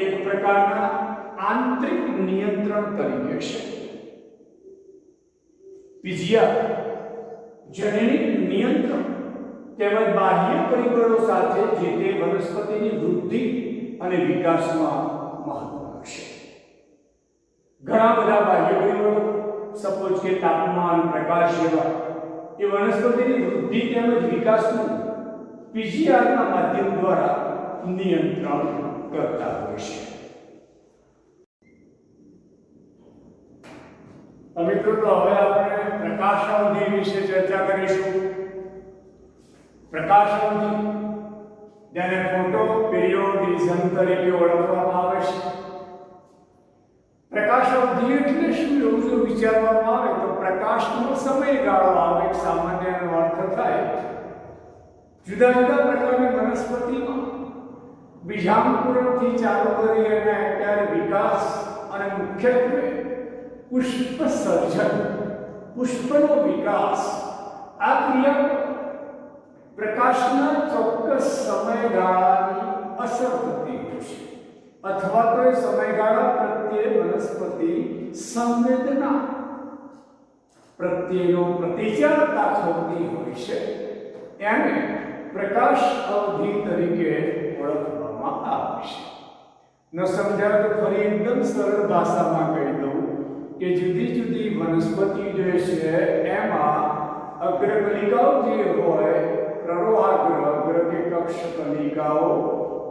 એક પ્રકારના આંતરિક નિયંત્રણ તરીકે છે. પીજીઆર જનનિક નિયંત્રણ તેમજ બાહ્ય પરિબળો સાથે જે તે વનસ્પતિની વૃદ્ધિ અને વિકાસમાં મહત્વનું છે. ઘણા બધા બાહ્ય પરિબળો, સપોઝ કે તાપમાન, પ્રકાશ જેવા, એ વનસ્પતિની વૃદ્ધિ તેમજ વિકાસનું પીજીઆરના માધ્યમ દ્વારા નિયંત્રણ કરતા હોય છે. મિત્રો, તો હવે આપણે પ્રકાશ અવધિ વિશે ચર્ચા કરીશું. પ્રકાશ અવધિ જેને ફોટો પિરિયોડિઝમ તરીકે ઓળખવામાં આવે છે. પ્રકાશ અવધિ એટલે શું એવું જો વિચારવામાં આવે તો પ્રકાશનો સમયગાળો આવો એક સામાન્ય અર્થ થાય. જુદા જુદા પ્રકારની વનસ્પતિમાં બીજાંકુરણથી ચાલુ કરી અને અત્યારે વિકાસ અને મુખ્યત્વે પુષ્પ સર્જન, પુષ્પનો વિકાસ, આ ક્રિયા પ્રકાશના ચોક્કસ સમયગાળાની અસર થતી હોય છે અથવા તો એ સમયગાળા પ્રત્યે વનસ્પતિ સંવેદના પ્રત્યેનો પ્રતિચાર દાખવતી હોય છે. એને પ્રકાશ અવધિ તરીકે ઓળખવામાં આવે છે. ન સમજાય તો ફરી એકદમ સરળ ભાષામાં કહી દઉં કે જુદી જુદી વનસ્પતિ જે છે એમાં અગ્રકલિકાઓ જે હોય, પ્રરોહાગ્ર, અગ્ર કે કક્ષ કલિકાઓ,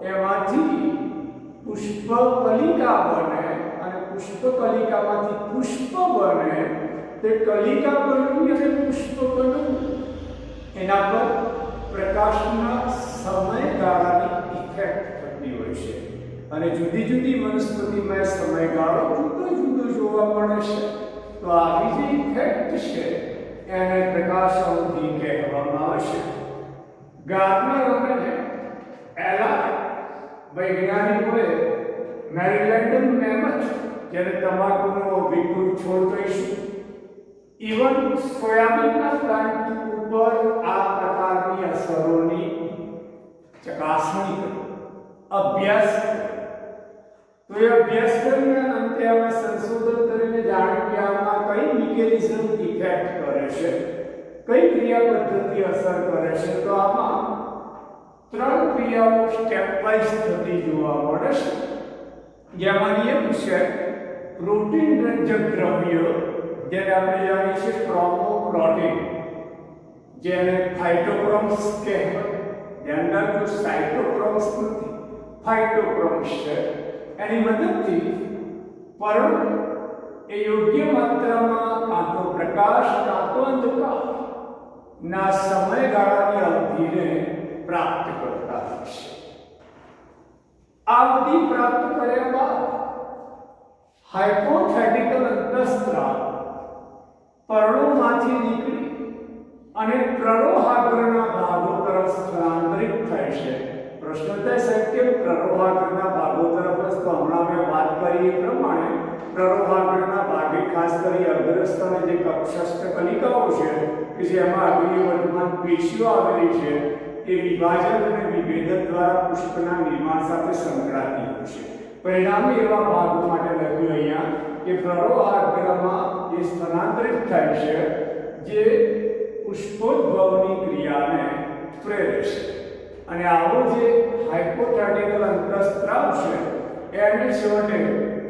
એમાંથી પુષ્પ કલિકા બને અને પુષ્પ કલિકામાંથી પુષ્પ બને. તે કલિકા બની અને પુષ્પ બન્યું એના પર પ્રકાશના સમયગાળાની ઇફેક્ટ થતી હોય છે. અને જુદી જુદી વનસ્પતિમાં સમયગાળો જુદો જુદો જોવા મળે છે. તો આવી જે ઇફેક્ટ છે એને પ્રકાશ અવધિ કહેવામાં આવે છે. ગાર્ડનર અને એલા વૈજ્ઞાનિકોએ મેરીલેન્ડ મેમથ, જેને તમાકુનો વિકૃત છોડ કહીશું, ઇવન સોયાબીનના પ્લાન્ટ ઉપર આ પ્રકારની અસરોની ચકાસણી કરી, અભ્યાસ કર્યો. તો એ અભ્યાસ દરમિયાન અંતે અમે સંશોધન કરીને જાણ્યું કે આમાં કઈ મિકેનિઝમ ઇફેક્ટ કરે છે, કઈ ક્રિયા પદ્ધતિ અસર કરે છે. તો આમાં ત્રણ ક્રિયાઓ સ્ટેપ વાઇઝ થતી જોવા મળે છે. જેમાંની એક છે પ્રોટીન રંજક દ્રવ્ય, જેને આપણે જાણીએ છીએ ક્રોમોપ્રોટીન, જેને ફાઇટોક્રોમ્સ કહેવાય. ધ્યાન રાખજો, સાઇટોક્રોમ્સ નથી, ફાઇટોક્રોમ્સ છે. એની મદદથી પર્ણ એ યોગ્ય માત્રામાં કાં તો પ્રકાશ કાં તો અંધકાર ના સમયગાળાની અવધિને પ્રાપ્ત કરતા હોય છે. આ અવધિ પ્રાપ્ત કર્યા બાદ હાઇપોથેટિકલ અંતઃસ્ત્રાવ પર્ણોમાંથી નીકળી અને પ્રરોહાગ્રના ભાગો તરફ સ્થળાંતરિત થાય છે. પ્રશ્ન થાય છે કે પ્રરોહાગ્રના ભાગો તરફ, તો હમણાં મેં વાત કરી એ પ્રમાણે પ્રરોહાગ્રના ભાગે ખાસ કરી અગ્રસ્તન જે કક્ષસ્થ કલિકાઓ છે કે જેમાં અગ્નિ વર્તમાન પેશીઓ આવેલી છે એ વિભાજન અને વિભેદન દ્વારા પુષ્પના નિર્માણ સાથે સંકળાતી હોય છે. પરિણામે એવા ભાગ માટે લખ્યું અહીંયા કે પ્રરોહાગ્રમાં એ સ્થાનાંતરિત થાય છે જે પુષ્પોદ્ભવની ક્રિયાને પ્રેરે છે. અને આવો જે હાઇપોથેટિકલ અંતઃસ્ત્રાવ છે એને છેવટે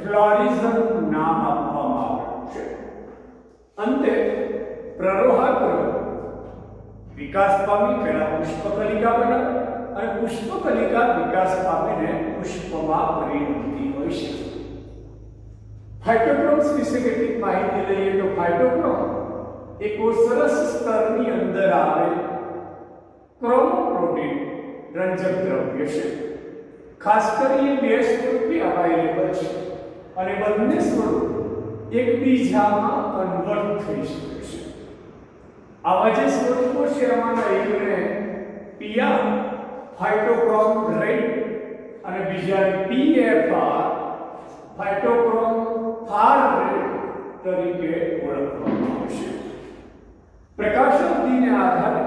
ફ્લોરિઝમ નામ આપવામાં આવ્યું છે. અંતે પ્રરોહાગ્ર વિકાસ પામી પહેલા પુષ્પકલિકા બને અને પુષ્પકલિકા વિકાસ પામીને પુષ્પમાં પરિણમતી હોય છે. ફાઇટોક્રોમ્સ વિશે કેટલીક માહિતી લઈએ તો ફાઇટોક્રોમ એ કોષરસ સ્તરની અંદર આવેલ ક્રોમોપ્રોટીન રંજક દ્રવ્ય છે. ખાસ કરીને બે સ્વરૂપે અવેલેબલ છે અને બંને સ્વરૂપ એકબીજામાં કન્વર્ટ થઈ શકે છે. આવા જે સ્વરૂપો છે એમાંના એકને પીઆર ફાઇટોક્રોમ રેડ અને બીજાને પીએફઆર ફાઇટોક્રોમ ફાર રેડ તરીકે ઓળખવામાં આવે છે. પ્રકાશાવધિને આધારે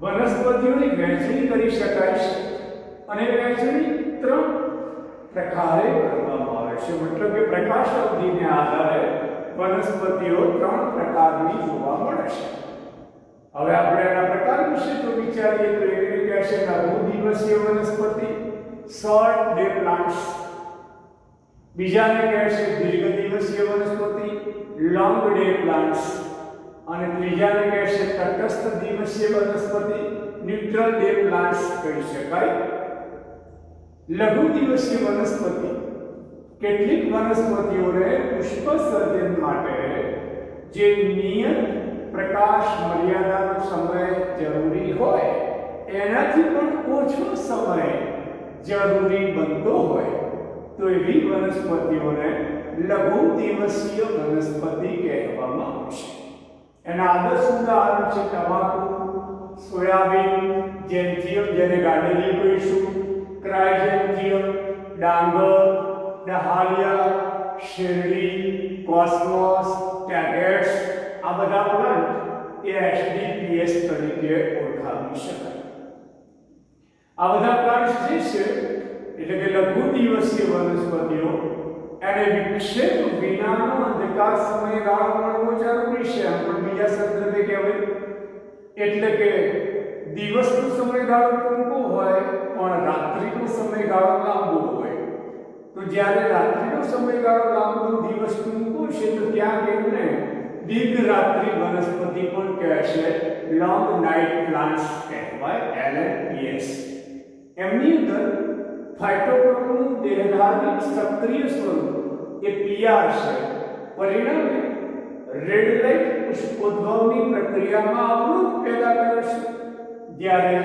વનસ્પતિઓની વહેંચણી કરી શકાય છે અને વહેંચણી 3 પ્રકારે કરવામાં આવે છે. મતલબ કે પ્રકાશાવધિને આધારે વનસ્પતિઓ 3 પ્રકારની જોવા મળે છે. હવે આપણે એના પ્રકાર વિશે તો વિચારીએ તો એવી રીતે છે કે બહુદિવસીય વનસ્પતિ શોર્ટ ડે પ્લાન્ટ્સ, બીજાને કહે છે દીર્ઘદિવસીય વનસ્પતિ લોંગ ડે પ્લાન્ટ્સ અને ત્રીજાને કહે છે તટસ્થ દિવસીય વનસ્પતિ ન્યુટ્રલ ડે પ્લાન્ટ્સ કહી શકાય. લઘુ દિવસીય વનસ્પતિ કેટલીક વનસ્પતિઓને પુષ્પ સર્જન માટે જે નિયત પ્રકાશ મર્યાદાનો સમય જરૂરી હોય એનાથી પણ ઓછો સમય જરૂરી બનતો હોય તો એવી વનસ્પતિઓને લઘુ દિવસીય વનસ્પતિ કહેવામાં આવે છે. એના આદર્શ ઉદાહરણ છે તમાકુ, સોયાબીન, જેન્થિયમ જેને ગાર્ડેનિયા કહીશું, ક્રાયઝેન્થિયમ, ડાંગર, ડહાલિયા, શેરડી, કોસ્મોસ, ટેગેટ્સ આ બધા પ્લાન્ટ એ એચડીપીએસ તરીકે ઓળખાવી શકાય. આ બધા પ્લાન્ટ જે છે એટલે કે લઘુ દિવસીય વનસ્પતિઓ એને વિક્ષેપ વિનાનો અંધકાર સમયગાળો મળવો જરૂરી છે. આપણે બીજા સંદર્ભે કહેવાય એટલે કે દિવસનો સમયગાળો ટૂંકો હોય પણ રાત્રિનો સમયગાળો લાંબો હોય. તો જ્યારે રાત્રિનો સમયગાળો લાંબો દિવસ ટૂંકો છે તો ત્યાં એમને દીર્ઘ રાત્રિ વનસ્પતિ પણ કહે છે, લોંગ નાઇટ પ્લાન્ટ્સ કહેવાય LNPS. એમની અંદર ફાઇટોક્રોમનું દેહધાર્મિક સક્રિય સ્વરૂપ એ પીઆર છે. પરિણામે રેડ લાઇટ પુષ્પોદ્ભવની પ્રક્રિયામાં અવરોધ પેદા કરે છે, જ્યારે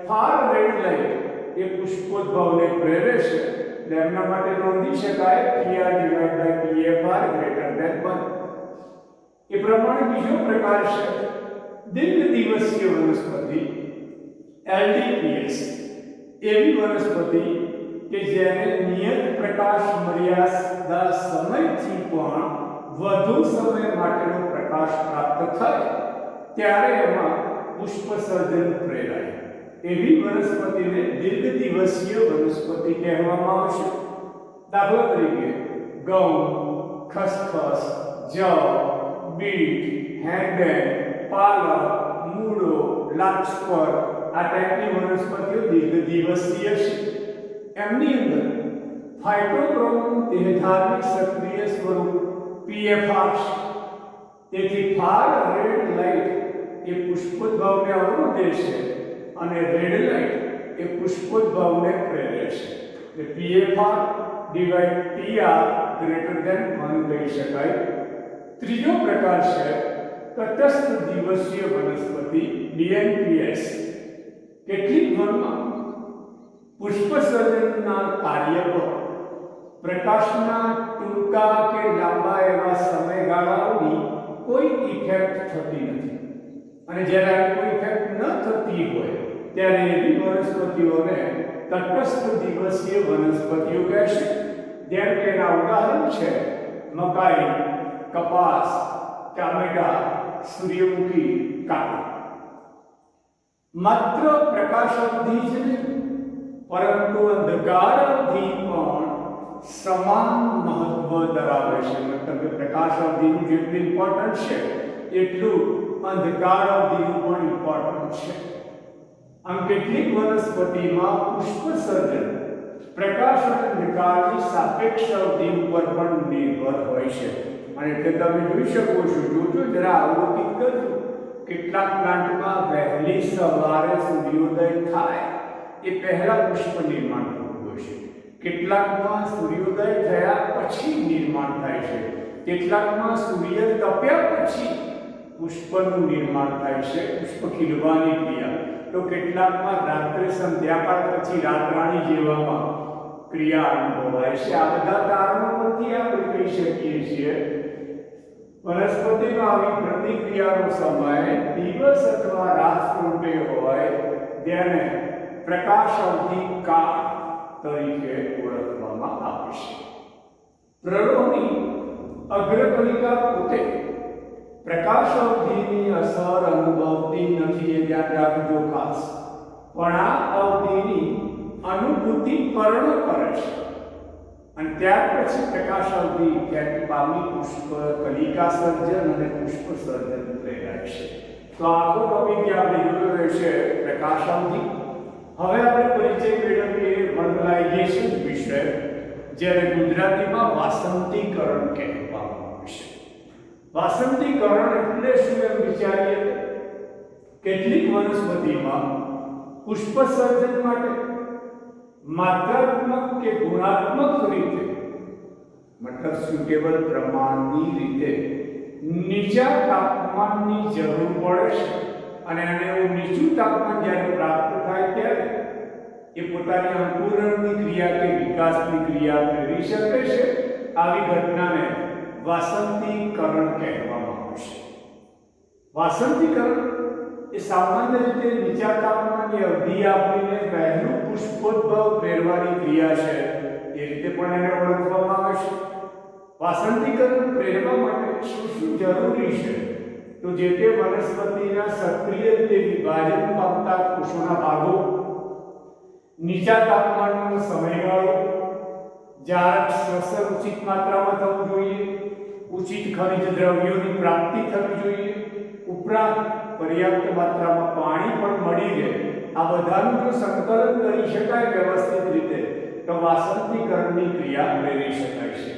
ફાર રેડ લાઇટ એ પુષ્પોદ્ભવને પ્રેરે છે. એટલે એમના માટે નોંધી શકાય PR divide by PFR greater than 1. એ પ્રમાણે બીજો પ્રકાર છે દીર્ઘ દિવસીય વનસ્પતિ LDPS. એવી વનસ્પતિ કે જેને નિયત પ્રકાશ મર્યાદા સમયથી પણ વધુ સમય માટેનો પ્રકાશ પ્રાપ્ત થાય ત્યારે એમાં પુષ્પ સર્જન પ્રેરાય. એવી વનસ્પતિને દીર્ઘ દિવસીય વનસ્પતિ કહેવામાં આવે છે. દાખલા તરીકે ઘઉં, ખસખસ, જવ, બીટ, હેંડબેગ, પાલક, મૂળો, લાક્ષપર આ ટાઈપની વનસ્પતિઓ દીર્ઘ દિવસીય છે. એમની અંદર ફાઇટોક્રોમનું દેહધાર્મિક સક્રિય સ્વરૂપ પીએફઆર છે. તેથી ફાર રેડ લાઇટ એ પુષ્પોદ્ભવને અવરોધે છે અને રેડ લાઇટ એ પુષ્પોદ્ભવને પ્રેરે છે. એટલે પીએફઆર ડિવાઇડ પીઆર ગ્રેટર ધેન 1 કહી શકાય. ત્રીજો પ્રકાર છે તટસ્થ દિવસીય વનસ્પતિ DNPS. કેટલીક વનમાં પુષ્પ સર્જનના કાર્ય પર પ્રકાશના ટૂંકા કે લાંબા એવા સમયગાળાઓની કોઈ ઇફેક્ટ થતી નથી. અને જ્યારે કોઈ ઇફેક્ટ ન થતી હોય ત્યારે એવી વનસ્પતિઓને તટસ્થ દિવસીય વનસ્પતિઓ કહેશે. જેમ કે એના ઉદાહરણ છે મકાઈ, કપાસ, ટામેટા, સૂર્યમુખી, કાકડી. માત્ર પ્રકાશ અવધિ જ નહીં, પરંતુ અંધકાર અવધિ પણ સમાન મહત્વ ધરાવે છે. મતલબ કે પ્રકાશ અવધિનું જેટલું ઇમ્પોર્ટન્ટ છે એટલું અંધકાર અવધિનું પણ ઇમ્પોર્ટન્ટ છે. આમ કેટલીક વનસ્પતિમાં પુષ્પસર્જન પ્રકાશ અને અંધકારની સાપેક્ષ અવધિ ઉપર પણ નિર્ભર હોય છે. અને એટલે તમે જોઈ શકો છો, જોજો જરા અવલોકિત કરજો, કેટલાક પ્લાન્ટમાં વહેલી સવારે સૂર્યોદય થાય એ પહેલા પુષ્પ નિર્માણ થતું હોય છે, કેટલાકમાં સૂર્યોદય થયા પછી નિર્માણ થાય છે, કેટલાકમાં સૂર્ય તપ્યા પછી પુષ્પનું નિર્માણ થાય છે, પુષ્પ ખીલવાની ક્રિયા. તો કેટલાકમાં રાત્રે સંધ્યાકાળ પછી રાતરાણી જેવામાં ક્રિયા અનુભવાય છે. આ બધા કારણો પરથી આપણે કહી શકીએ છીએ વનસ્પતિમાં આવી પ્રતિક્રિયાનો સમય દિવસ અથવા રાત સ્વરૂપે હોય, તેને પ્રકાશ અવધિ કાળ તરીકે ઓળખવામાં આવે છે. પ્રરોહની અગ્રકલિકા પોતે પ્રકાશ અવધિની અસર અનુભવતી નથી, એ ધ્યાન રાખજો ખાસ. પણ આ અવધિની અનુભૂતિ પર્ણ કરે છે અને ત્યાર પછી પ્રકાશ અવધિ ખ્યાતિ પામી પુષ્પ કલિકા સર્જન અને પુષ્પ સર્જન પ્રેરાય છે. તો આખો ટોપિક આપણે જોયો રહેશે પ્રકાશ અવધિ. હવે આપણે પરિચય મેળવીએ વર્બલાઇઝેશન વિશે, જેને ગુજરાતીમાં વાસંતીકરણ કહેવામાં આવે છે. વાસંતીકરણ એટલે શું એમ વિચારીએ. કેટલીક વનસ્પતિમાં પુષ્પ સર્જન માટે માત્રાત્મક કે ગુણાત્મક રીતે, મતલબ સ્યુટેબલ પ્રમાણની રીતે નીચા તાપમાનની જરૂર પડે છે. અને એને એવું નીચું તાપમાન જ્યારે પ્રાપ્ત થાય ત્યારે એ પોતાની અંકુરણની ક્રિયા કે વિકાસની ક્રિયા કરી શકે છે. આવી ઘટનાને વાસંતીકરણ કહેવામાં આવે છે. વાસંતીકરણ એ સામાન્ય રીતે નીચા તાપમાનની અવધિ આપીને પહેલું પુષ્પોદ્ભવ પ્રેરવાની ક્રિયા છે, એ રીતે પણ એને ઓળખવામાં આવે છે. વાસંતીકરણ પ્રેરવા માટે શું શું જરૂરી છે? તો જે તે વનસ્પતિના સક્રિય રીતે વિભાજન પામતા કોષોના ભાગો, નીચા તાપમાનનો સમયગાળો, જારક શ્વસન ઉચિત માત્રામાં થવું જોઈએ, ઉચિત ખનિજ દ્રવ્યોની પ્રાપ્તિ થવી જોઈએ, ઉપરાંત પર્યાપ્ત માત્રામાં પાણી પણ મળી રહે. આ બધાનું જો સંકલન કરી શકાય વ્યવસ્થિત રીતે તો વાસંતીકરણની ક્રિયા પ્રેરી શકાય છે.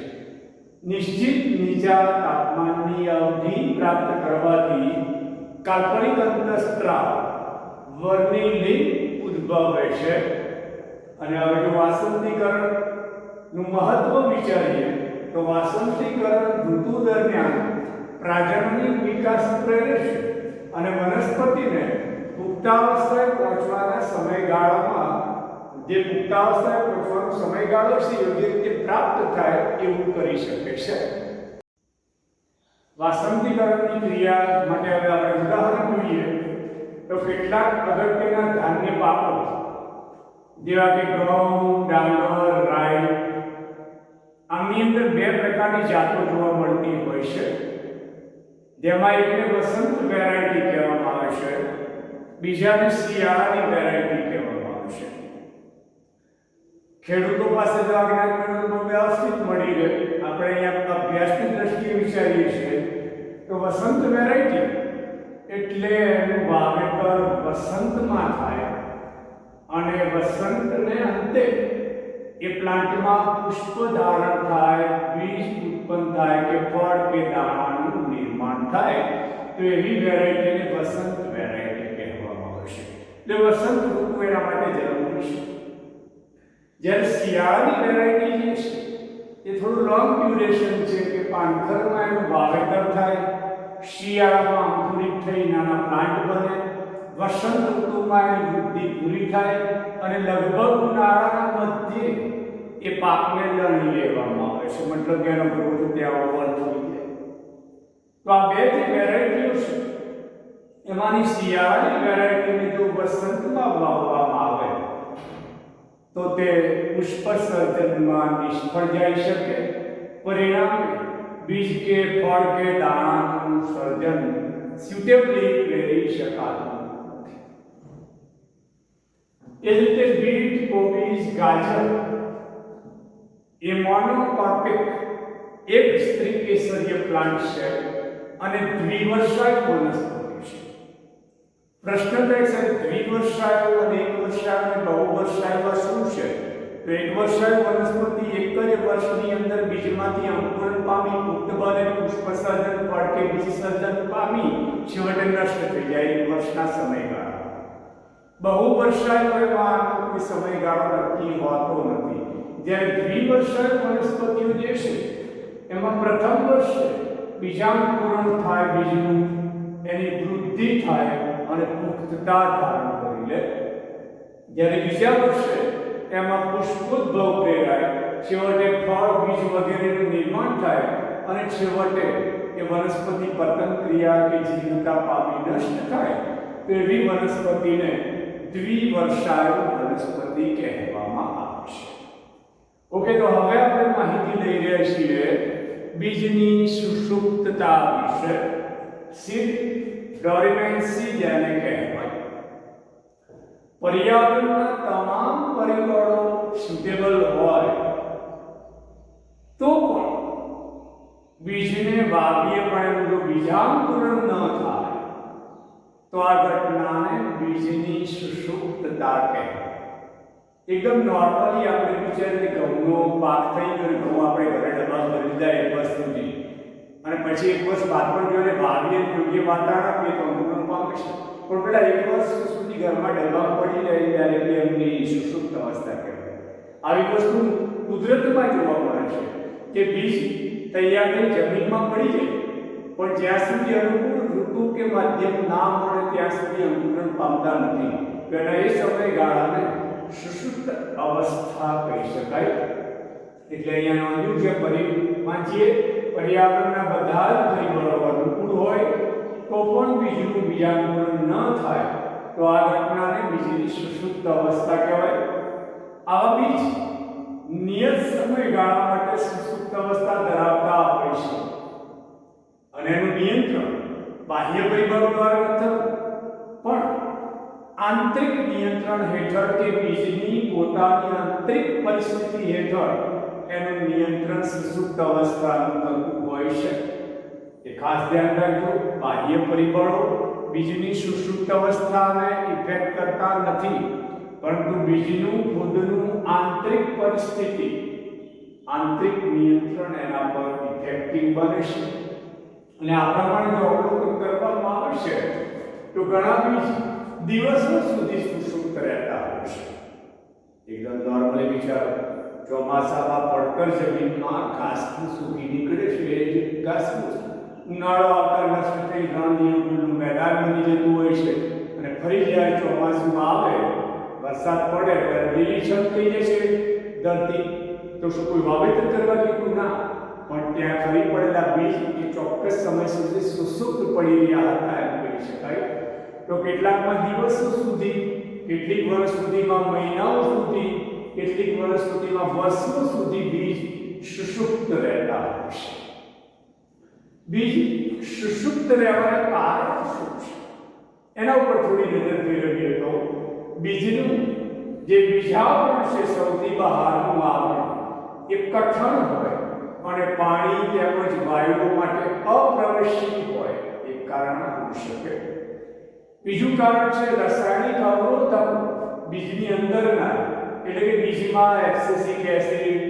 નિશ્ચિત નીચા તાપમાનની અવધિ પ્રાપ્ત કરવાથી કાલ્પનિક અંતઃસ્ત્રાવ વર્નિલિન ઉદ્ભવે છે. અને હવે જો વાસંતીકરણનું મહત્વ વિચારીએ તો વાસંતીકરણ ઋતુ દરમિયાન પ્રાજનનિક વિકાસ પ્રેરે છે અને વનસ્પતિને પુખ્તાવસ્થાએ પહોંચવાના સમયગાળામાં જે પુખ્તાવસ્થાએ પહોંચવાનો સમયગાળો છે યોગ્ય રીતે પ્રાપ્ત થાય એવું કરી શકે છે. વાસંતીકરણની ક્રિયા માટે હવે આપણે ઉદાહરણ જોઈએ તો કેટલાક અગત્યના ધાન્ય પાકો જેવા કે ઘઉં, ડાંગર, રાઈ, આમની અંદર બે પ્રકારની જાતો જોવા મળતી હોય છે. જેમાં એકને વસંત વેરાયટી કહેવામાં આવે છે, બીજાને શિયાળાની વેરાયટી કહેવામાં આવે છે. ખેડૂતો પાસે જો આ જ્ઞાન મેળવવું વ્યવસ્થિત મળી રહે, આપણે અહીંયા અભ્યાસની દ્રષ્ટિએ વિચારીએ છીએ તો વસંત વેરાયટી એટલે એનું વાવેતર વસંતમાં થાય અને વસંતને અંતે એ પ્લાન્ટમાં પુષ્પ ધારણ થાય, બીજ ઉત્પન્ન થાય કે ફળ કે દાણાનું નિર્માણ થાય. તો એવી વેરાયટીને વસંત વેરાયટી કહેવામાં આવે છે. એટલે વસંત ઋતુ એના માટે જરૂરી છે. જ્યારે શિયાળાની વેરાયટી જે છે એ થોડું લોંગ ડ્યુરેશન છે કે પાનખરમાં એનું વાવેતર થાય, શિયાળામાં અંકુરિત થઈ નાના પ્લાન્ટ બને, વસંત ઋતુમાં એની વૃદ્ધિ પૂરી થાય અને લગભગ ઉનાળાના મધ્યે એ પાકને લણી લેવામાં આવે છે. મતલબ કે એનો ગ્રોથ ત્યાં ઓવર થઈ જાય. તો આ બે જે વેરાયટીઓ છે એમાંની શિયાળાની વેરાયટીને જો વસંતમાં વાવવામાં આવે તો તે પુષ્પ સર્જનમાં નિષ્ફળ જઈ શકે, પરિણામે બીજ કે ફળ કે દાણાનું સર્જન સ્યુટેબલી કરી શકાતું નથી. એ જ રીતે બીટ, કોબીજ, ગાજર એ મોનોકાર્પિક એક સ્ત્રી કેસરીય પ્લાન્ટ છે અને દ્વિવર્ષાયુ વનસ્પતિ છે. પ્રશ્ન થાય છે દ્વિવર્ષાયુ અને એક વર્ષાયુ અને બહુવર્ષાયુ શું છે? તો એક વર્ષાયુ વનસ્પતિ એક જ વર્ષની અંદર બીજમાંથી અંકુરણ પામી પુખ્ત બને, પુષ્પ સર્જન, ફળ કે બીજ સર્જન પામી છેવટે નષ્ટ થઈ જાય એક વર્ષના સમયગાળા. બહુવર્ષાયુમાં કોઈ સમયગાળો નક્કી હોતો નથી. જ્યારે દ્વિવર્ષાયુ વનસ્પતિઓ જે છે એમાં પ્રથમ વર્ષે બીજાંકુરણ થાય બીજનું, એની વૃદ્ધિ થાય અને પુખ્તતા ધારણ કરી લે. જ્યારે બીજા વર્ષે એમાં પુષ્પોદ્ભવ પ્રેરાય, છેવટે ફળ, બીજ વગેરેનું નિર્માણ થાય અને છેવટે એ વનસ્પતિ પતન ક્રિયા કે જીવતા પામી નષ્ટ થાય. તો એવી વનસ્પતિને દ્વિવર્ષાયુ વનસ્પતિ કહેવામાં આવે છે. ઓકે, તો હવે આપણે માહિતી લઈ રહ્યા છીએ બીજની સુષુપ્તતા વિશે. સીડ ડોર્મેન્સી જેને કહેવાય. પર્યાવરણના તમામ પરિબળો સુટેબલ હોય તો પણ બીજને વાવીએ પણ જો બીજાંકુરણ ન થાય તો આ ઘટનાને બીજની સુષુપ્તતા કહેવાય. એકદમ નોર્મલી આપણે વિચારીએ કે ઘઉંનો પાક થઈ ગયો, ઘઉં આપણે ઘરે ડબ્બા ભરી દીધા એક વર્ષ સુધી, અને પછી એક વર્ષ બાદ પણ જો વાવીએ યોગ્ય વાતાવરણ આપીએ તો અંકુરણ પામે છે. પણ પેલા એક વર્ષ સુધી ઘરમાં ડબ્બા પડી રહે ત્યારે એમની સુષુપ્ત અવસ્થા કહેવાય. આવી વસ્તુ કુદરતમાં જોવા મળે છે કે બીજ તૈયાર થઈ જમીનમાં પડી જાય પણ જ્યાં સુધી અનુકૂળ ઋતુ કે માધ્યમ ના મળે ત્યાં સુધી અંકુરણ પામતા નથી. તેના એ સમયગાળાને સુષુપ્ત અવસ્થા કહી શકાય. એટલે અહીંયા નોંધ્યું છે પર્યાવરણના બધા જ પરિબળો અનુકૂળ હોય તો પણ બીજનું બીજાંકુરણ ન થાય તો આ ઘટનાને બીજની સુષુપ્ત અવસ્થા કહેવાય. આવા બીજ નિયત સમયગાળા માટે સુષુપ્ત અવસ્થા ધરાવતા હોય છે અને એનું નિયંત્રણ બાહ્ય પરિબળો દ્વારા નથી પણ આંતરિક નિયંત્રણ હેઠળ કે બીજની પોતાની આંતરિક પરિસ્થિતિ હેઠળ એનું નિયંત્રણ સુષુપ્ત અવસ્થાનું થતું હોય છે. એ ખાસ ધ્યાન રાખજો, બાહ્ય પરિબળો બીજની સુષુપ્ત અવસ્થાને ઇફેક્ટ કરતા નથી પરંતુ બીજનું ખુદનું આંતરિક પરિસ્થિતિ, આંતરિક નિયંત્રણ એના પર ઇફેક્ટિવ બને છે. અને આ પ્રમાણે જો અવલોકન કરવામાં આવશે તો ઘણા બીજ દિવસો સુધી સુષુપ્ત રહેતા હોય છે. એકદમ નોર્મલી વિચારો, ચોમાસામાં પડતર જમીનમાં ઘાસફૂસ ઉગી નીકળે છે, એ જ ઘાસફૂસ ઉનાળો આવતા નષ્ટ થઈ ગાંધીનું મેદાન બની જતું હોય છે અને ફરી જ્યારે ચોમાસું આવે, વરસાદ પડે ત્યારે લીલીછમ થઈ જાય છે ધરતી. તો શું કોઈ વાવેતર કરવા જેવું ના, પણ ત્યાં ખરી પડેલા બીજ એ ચોક્કસ સમય સુધી સુષુપ્ત પડી રહ્યા હતા એમ કહી શકાય. તો કેટલાકમાં દિવસો સુધી, કેટલીક વર્ષ સુધીમાં મહિનાઓ સુધી, કેટલીક વર્ષ સુધીમાં વર્ષો સુધી બીજ સુષુપ્ત રહેતા હોય છે. બીજ સુષુપ્ત રહેવાના કારણ શું છે એના ઉપર થોડી નજર ફેરવીએ તો બીજનું જે બીજાવરણ છે, સૌથી બહારનું આવરણ, એ કઠણ હોય અને પાણી તેમજ વાયુઓ માટે અપ્રવેશી હોય, એક કારણ હોઈ શકે. બીજું કારણ છે રાસાયણિક અવરોધકો બીજની અંદરના, એટલે કે બીજમાં એબ્સિસિક એસિડ,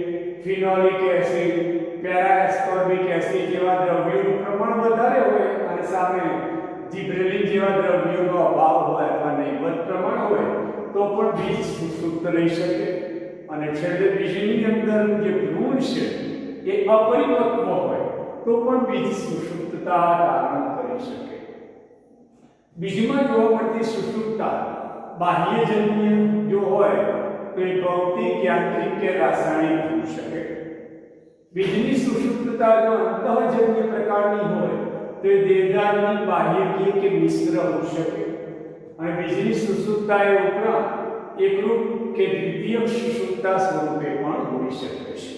ફિનોલિક એસિડ, પેરાએસ્કોર્બિક એસિડ જેવા દ્રવ્યોનું પ્રમાણ વધારે હોય અને સામે જીબ્રેલિન જેવા દ્રવ્યોનો અભાવ હોય અથવા નહીવત પ્રમાણ હોય તો પણ બીજ સુષુપ્ત રહી શકે. અને છેલ્લે બીજની અંદરનું જે ભ્રૂણ છે એ અપરિપક્વ હોય તો પણ બીજ સુષુપ્તતા ધારણ કરી શકે. બીજમાં જોવા મળતી સુષુપ્તતા બાહ્યજન્ય જો હોય તો એ ભૌતિક, યાંત્રિક કે રાસાયણિક હોઈ શકે. બીજની સુષુપ્તતા જો અંતઃજન્ય પ્રકારની હોય તો એ દેહદારની, બાહ્યકીય કે મિશ્ર હોઈ શકે. અને બીજની સુષુપ્તતા એ ઉપરાંત એકરૂપ કે દ્વિતીય સુષુપ્તતા સ્વરૂપે પણ હોઈ શકે છે।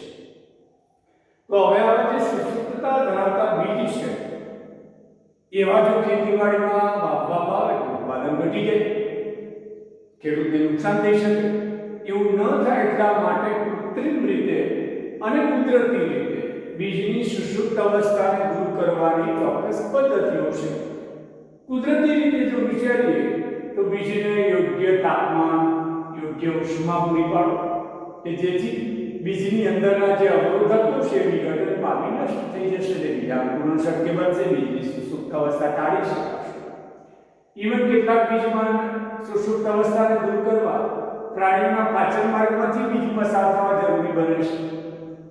તો હવે આ જે સુષુપ્તતા ધરાવતા બીજ છે એવા જો ખેતીવાડીમાં વાવવામાં આવે તો ઉત્પાદન ઘટી જાય, ખેડૂતને નુકસાન થઈ શકે। એવું ન થાય એટલા માટે કૃત્રિમ રીતે અને કુદરતી રીતે બીજની સુષુપ્ત અવસ્થાને દૂર કરવાની ચોક્કસ પદ્ધતિઓ છે। કુદરતી રીતે જો વિચારીએ તો બીજને યોગ્ય તાપમાન, યોગ્ય ઉષ્મા પૂરી પાડો કે જેથી બીજની અંદરના જે અવરોધકો છે એ વિઘટન પામી નષ્ટ થઈ જશે, તે બીજાંકુરણ શક્ય બનશે, બીજની સુષુપ્ત અવસ્થા ટાળી શકાશે। ઇવન કેટલાક બીજમાં સુષુપ્ત અવસ્થાને દૂર કરવા પ્રાણીના પાચન માર્ગમાંથી બીજ પસાર થવા જરૂરી બને છે।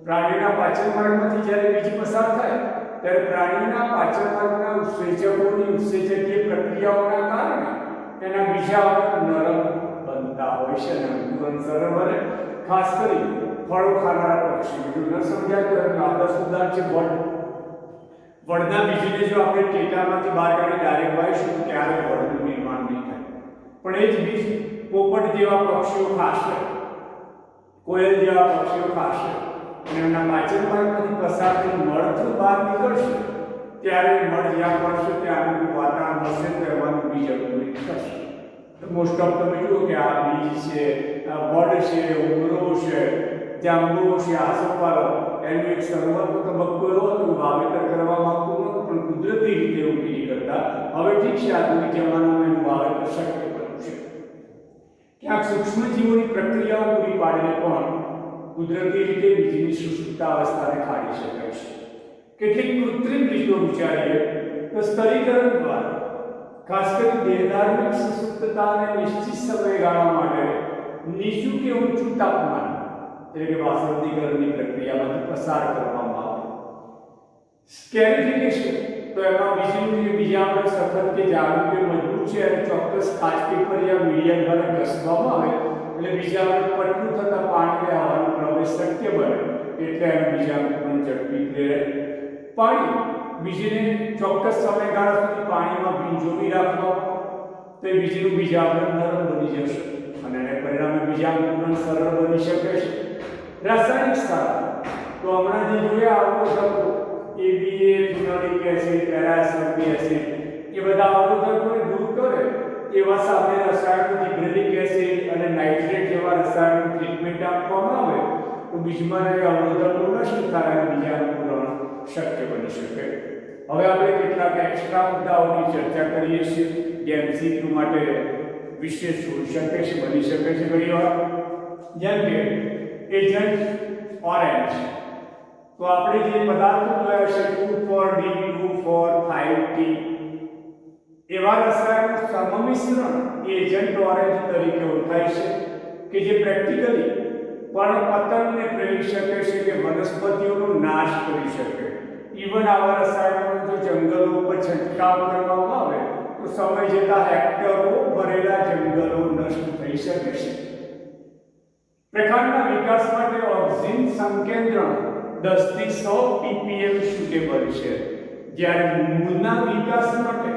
પ્રાણીના પાચન માર્ગમાંથી જ્યારે બીજ પસાર થાય ત્યારે પ્રાણીના પાચન માર્ગના ઉત્સેચકોની ઉત્સેચકીય પ્રક્રિયાઓના કારણે તેના બીજા નરમ બનતા હોય છે અને અંકુરણ સરળ બને। ખાસ કરી ફળો ખાનારા પક્ષી, જો ન સમજાય તો એનું આદર્શ ઉદાહરણ છે વડ। વડના બીજને જો આપણે ટેટામાંથી બહાર કાઢી ડાયરેક્ટ વાવીશું તો ક્યારેય વડનું નિર્માણ નહીં થાય, પણ એ જ બીજ પોપટ જેવા પક્ષીઓ ખાશે, કોયલ જેવા પક્ષીઓ ખાશે અને એમના પાચન માર્ગમાંથી પસાર થઈ મળ થ્રુ બહાર નીકળશે ત્યારે મળ જ્યાં પડશે ત્યાં અનુકૂળ વાતાવરણ હશે તો એવાનું બીજ અંકુરિત થશે। તો મોસ્ટ ઓફ તમે જુઓ કે આ બીજ છે, વડ છે, ઉમરો છે, જાંબુ છે, આસોપાલવ, એનું એક શરૂઆતનો તબક્કો એવો હતો કે વાવેતર કરવા માંગતું નહોતું પણ કુદરતી રીતે એવું નહીં કરતા। હવે ઠીક છે, આધુનિક જમાનામાં એનું વાવેતર શક્ય બન્યું છે। ક્યાંક સૂક્ષ્મ જીવોની પ્રક્રિયાઓ પૂરી પાડીને પણ કુદરતી રીતે બીજની સુષુપ્ત અવસ્થાને ખાડી શકાય છે। કેટલીક કૃત્રિમ રીતો વિચારીએ તો સ્તરીકરણ દ્વારા ખાસ કરી દેહધાર્મિક સુષુપ્તતાને નિશ્ચિત સમયગાળા માટે નીચું કે ઊંચું તાપમાન એટલે કે વાસંતીકરણની પ્રક્રિયામાંથી પસાર કરવામાં આવે। સ્કેરિફિકેશન તો એમાં બીજનું જે બીજાણુ સખત કે જાડું કે મજબૂત છે અને ચોક્કસ કાચ પેપર યા મીડિયા દ્વારા ઘસવામાં આવે એટલે બીજાણુ પટલું થતાં પાણીને હવાનો પ્રવેશ શક્ય બને એટલે એનું બીજાણુ પણ ઝડપી પ્રેરે। પાણી બીજને ચોક્કસ સમયગાળા સુધી પાણીમાં ભીંજોવી રાખવામાં તો એ બીજનું બીજાણુ નરમ બની જશે અને એને પરિણામે બીજાણુ સરળ બની શકે છે। રાસાયણિક સાર તો હમણાં જે જોયા અવરોધકો એબીએ, ફિનોલિક એસિડ, પેરાસલ્ફિક એસિડ એ બધા અવરોધકોને દૂર કરે એવા સામે રસાયણો જીબ્રેલિક એસિડ અને નાઇટ્રેટ જેવા રસાયણોની ટ્રીટમેન્ટ આપવામાં આવે તો બીજમાં એ અવરોધકો નષ્ટ થાય અને બીજા અંકુરણ શક્ય બની શકે। હવે આપણે કેટલાક એક્સ્ટ્રા મુદ્દાઓની ચર્ચા કરીએ છીએ જે એમસીક્યુ માટે વિશેષ હોઈ શકે છે, બની શકે છે ઘણીવાર, જેમ કે એજન્ટ ઓરેન્જ। તો આપણે જે પદાર્થો જોયા છે 2,4-D, 2,4,5-T એવા રસાયણો સમમિશ્રણ એજન્ટ ઓરેન્જ તરીકે ઓળખાય છે કે જે પ્રેક્ટિકલી પર્ણપતનને પ્રેરી શકે છે કે વનસ્પતિઓનો નાશ કરી શકે। ઇવન આવા રસાયણોનો જો જંગલો ઉપર છંટકાવ કરવામાં આવે તો સમય જતાં હેક્ટરો ભરેલા જંગલો નષ્ટ થઈ શકે છે। પ્રકાંડના વિકાસ માટે ઓક્સિન સંકેન્દ્રણ 10 થી 100 ppm સુટેબલ છે, જ્યારે મૂળના વિકાસ માટે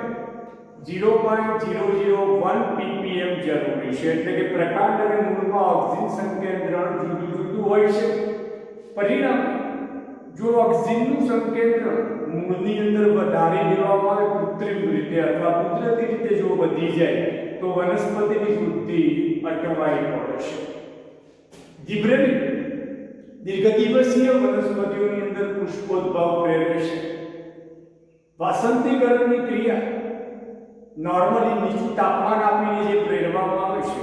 0.001 ppm જરૂરી છે। એટલે કે પ્રકાંડ અને મૂળમાં ઓક્સિન સંકેન્દ્રણ જુદું જુદું હોય છે। પરિણામે જો ઓક્સિનનું સંકેન્દ્રણ મૂળની અંદર વધારી દેવામાં આવે કૃત્રિમ રીતે અથવા કુદરતી રીતે જો વધી જાય તો વનસ્પતિની વૃદ્ધિ અટવાઈ પડે છે। જીબ્રેલિક દીર્ઘદિવસીય વનસ્પતિઓની અંદર પુષ્પોદ્ભવ પ્રેરે છે। વાસંતીકરણની ક્રિયા નોર્મલી નીચું તાપમાન આપીને જે પ્રેરવામાં આવે છે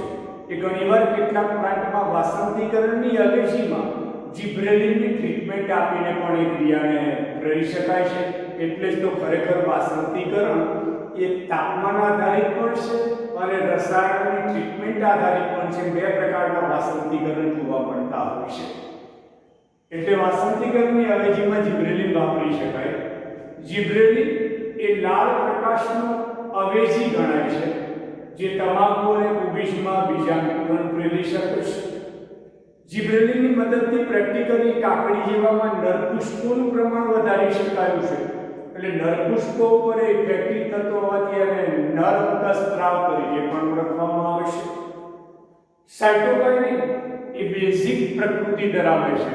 એ ઘણીવાર કેટલાક પ્લાન્ટમાં વાસંતીકરણની અવેજીમાં જીબ્રેલિનની ટ્રીટમેન્ટ આપીને પણ એ ક્રિયાને પ્રેરી શકાય છે। એટલે જ તો ખરેખર વાસંતીકરણ એ તાપમાન આધારિત પણ છે અને રસાયણોની ટ્રીટમેન્ટ આધારિત પણ છે। બે પ્રકારના વાસંતીકરણ જોવા મળતા હોય છે। એટલે વાસંતીકરણની અવેજીમાં જીબ્રેલિન વાપરી શકાય। જીબ્રેલિન એ લાલ પ્રકાશનો અવેજી ગણાય છે જે તમાકુ અને કુબીજમાં બીજાંકુરણ પ્રેરી શકે છે। જીબ્રેલિનની મદદથી પ્રેક્ટિકલી કાકડી જેવામાં નરપુષ્પોનું પ્રમાણ વધારી શકાયું છે। એટલે નરપુષ્પો ઉપર ઇફેક્ટિવ થતો હોવાથી એને નરતસ્રાવ તરીકે પણ ઓળખવામાં આવે છે। સાયટોકાઇનિન એ બેઝિક પ્રકૃતિ ધરાવે છે,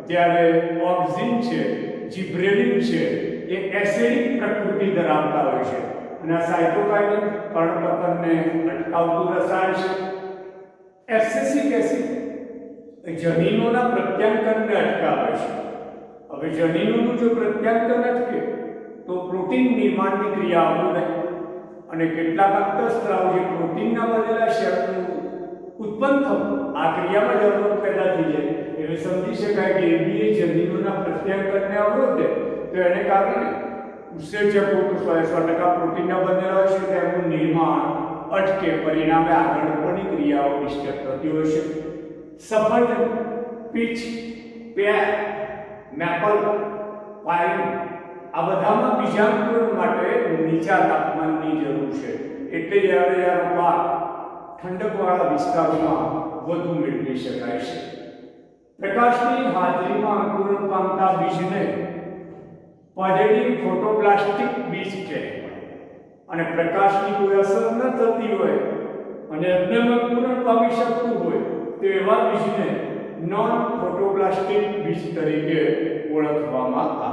જ્યારે ઓક્સિન છે, જિબ્રેલિન છે એ એસિડિક પ્રકૃતિ ધરાવતા હોય છે. અને આ સાયટોકાઇનિન પર્ણપતનને અટકાવતું રસાયણ છે. એબ્સેસિક એસિડ એ જનીનોના પ્રત્યાંકનને અટકાવે છે. હવે જનીનોનું જો પ્રત્યાંકન અટકે તો પ્રોટીન નિર્માણની ક્રિયા અવરોધાય અને કેટલાક અંતઃસ્ત્રાવ જે પ્રોટીનના બનેલા શેલનું ઉત્પન્ન થવું આ ક્રિયામાં જ અવરોધ પેદા થઈ જાય. એટલે સમજી શકાય કે એબીએ જનીનોના પ્રત્યાંકનને અવરોધે તો એને કારણે ઉત્સેચકો તો 100% પ્રોટીનના બનેલા હોય છે તેમનું નિર્માણ અટકે, પરિણામે આગળ ઉપરની ક્રિયાઓ ડિસ્ટર્બ થતી હોય છે. સફરજન, પીચ, પેર, મેપલ, પાઇન આ બધામાં બીજાંકુરણ માટે નીચા તાપમાનની જરૂર છે. એટલે યાનો પાક ઠંડકવાળા વિસ્તારોમાં વધુ મેળવી શકાય છે. પ્રકાશની હાજરીમાં અંકુરણ પામતા બીજને પોઝિટિવ ફોટોપ્લાસ્ટિક બીજ કહેવાય. અને પ્રકાશની કોઈ અસર ન થતી હોય અને એમને અંકુરણ પામી શકતું હોય તો એવા બીજને નોન ફોટોપ્લાસ્ટિક બીજ તરીકે ઓળખવામાં આવે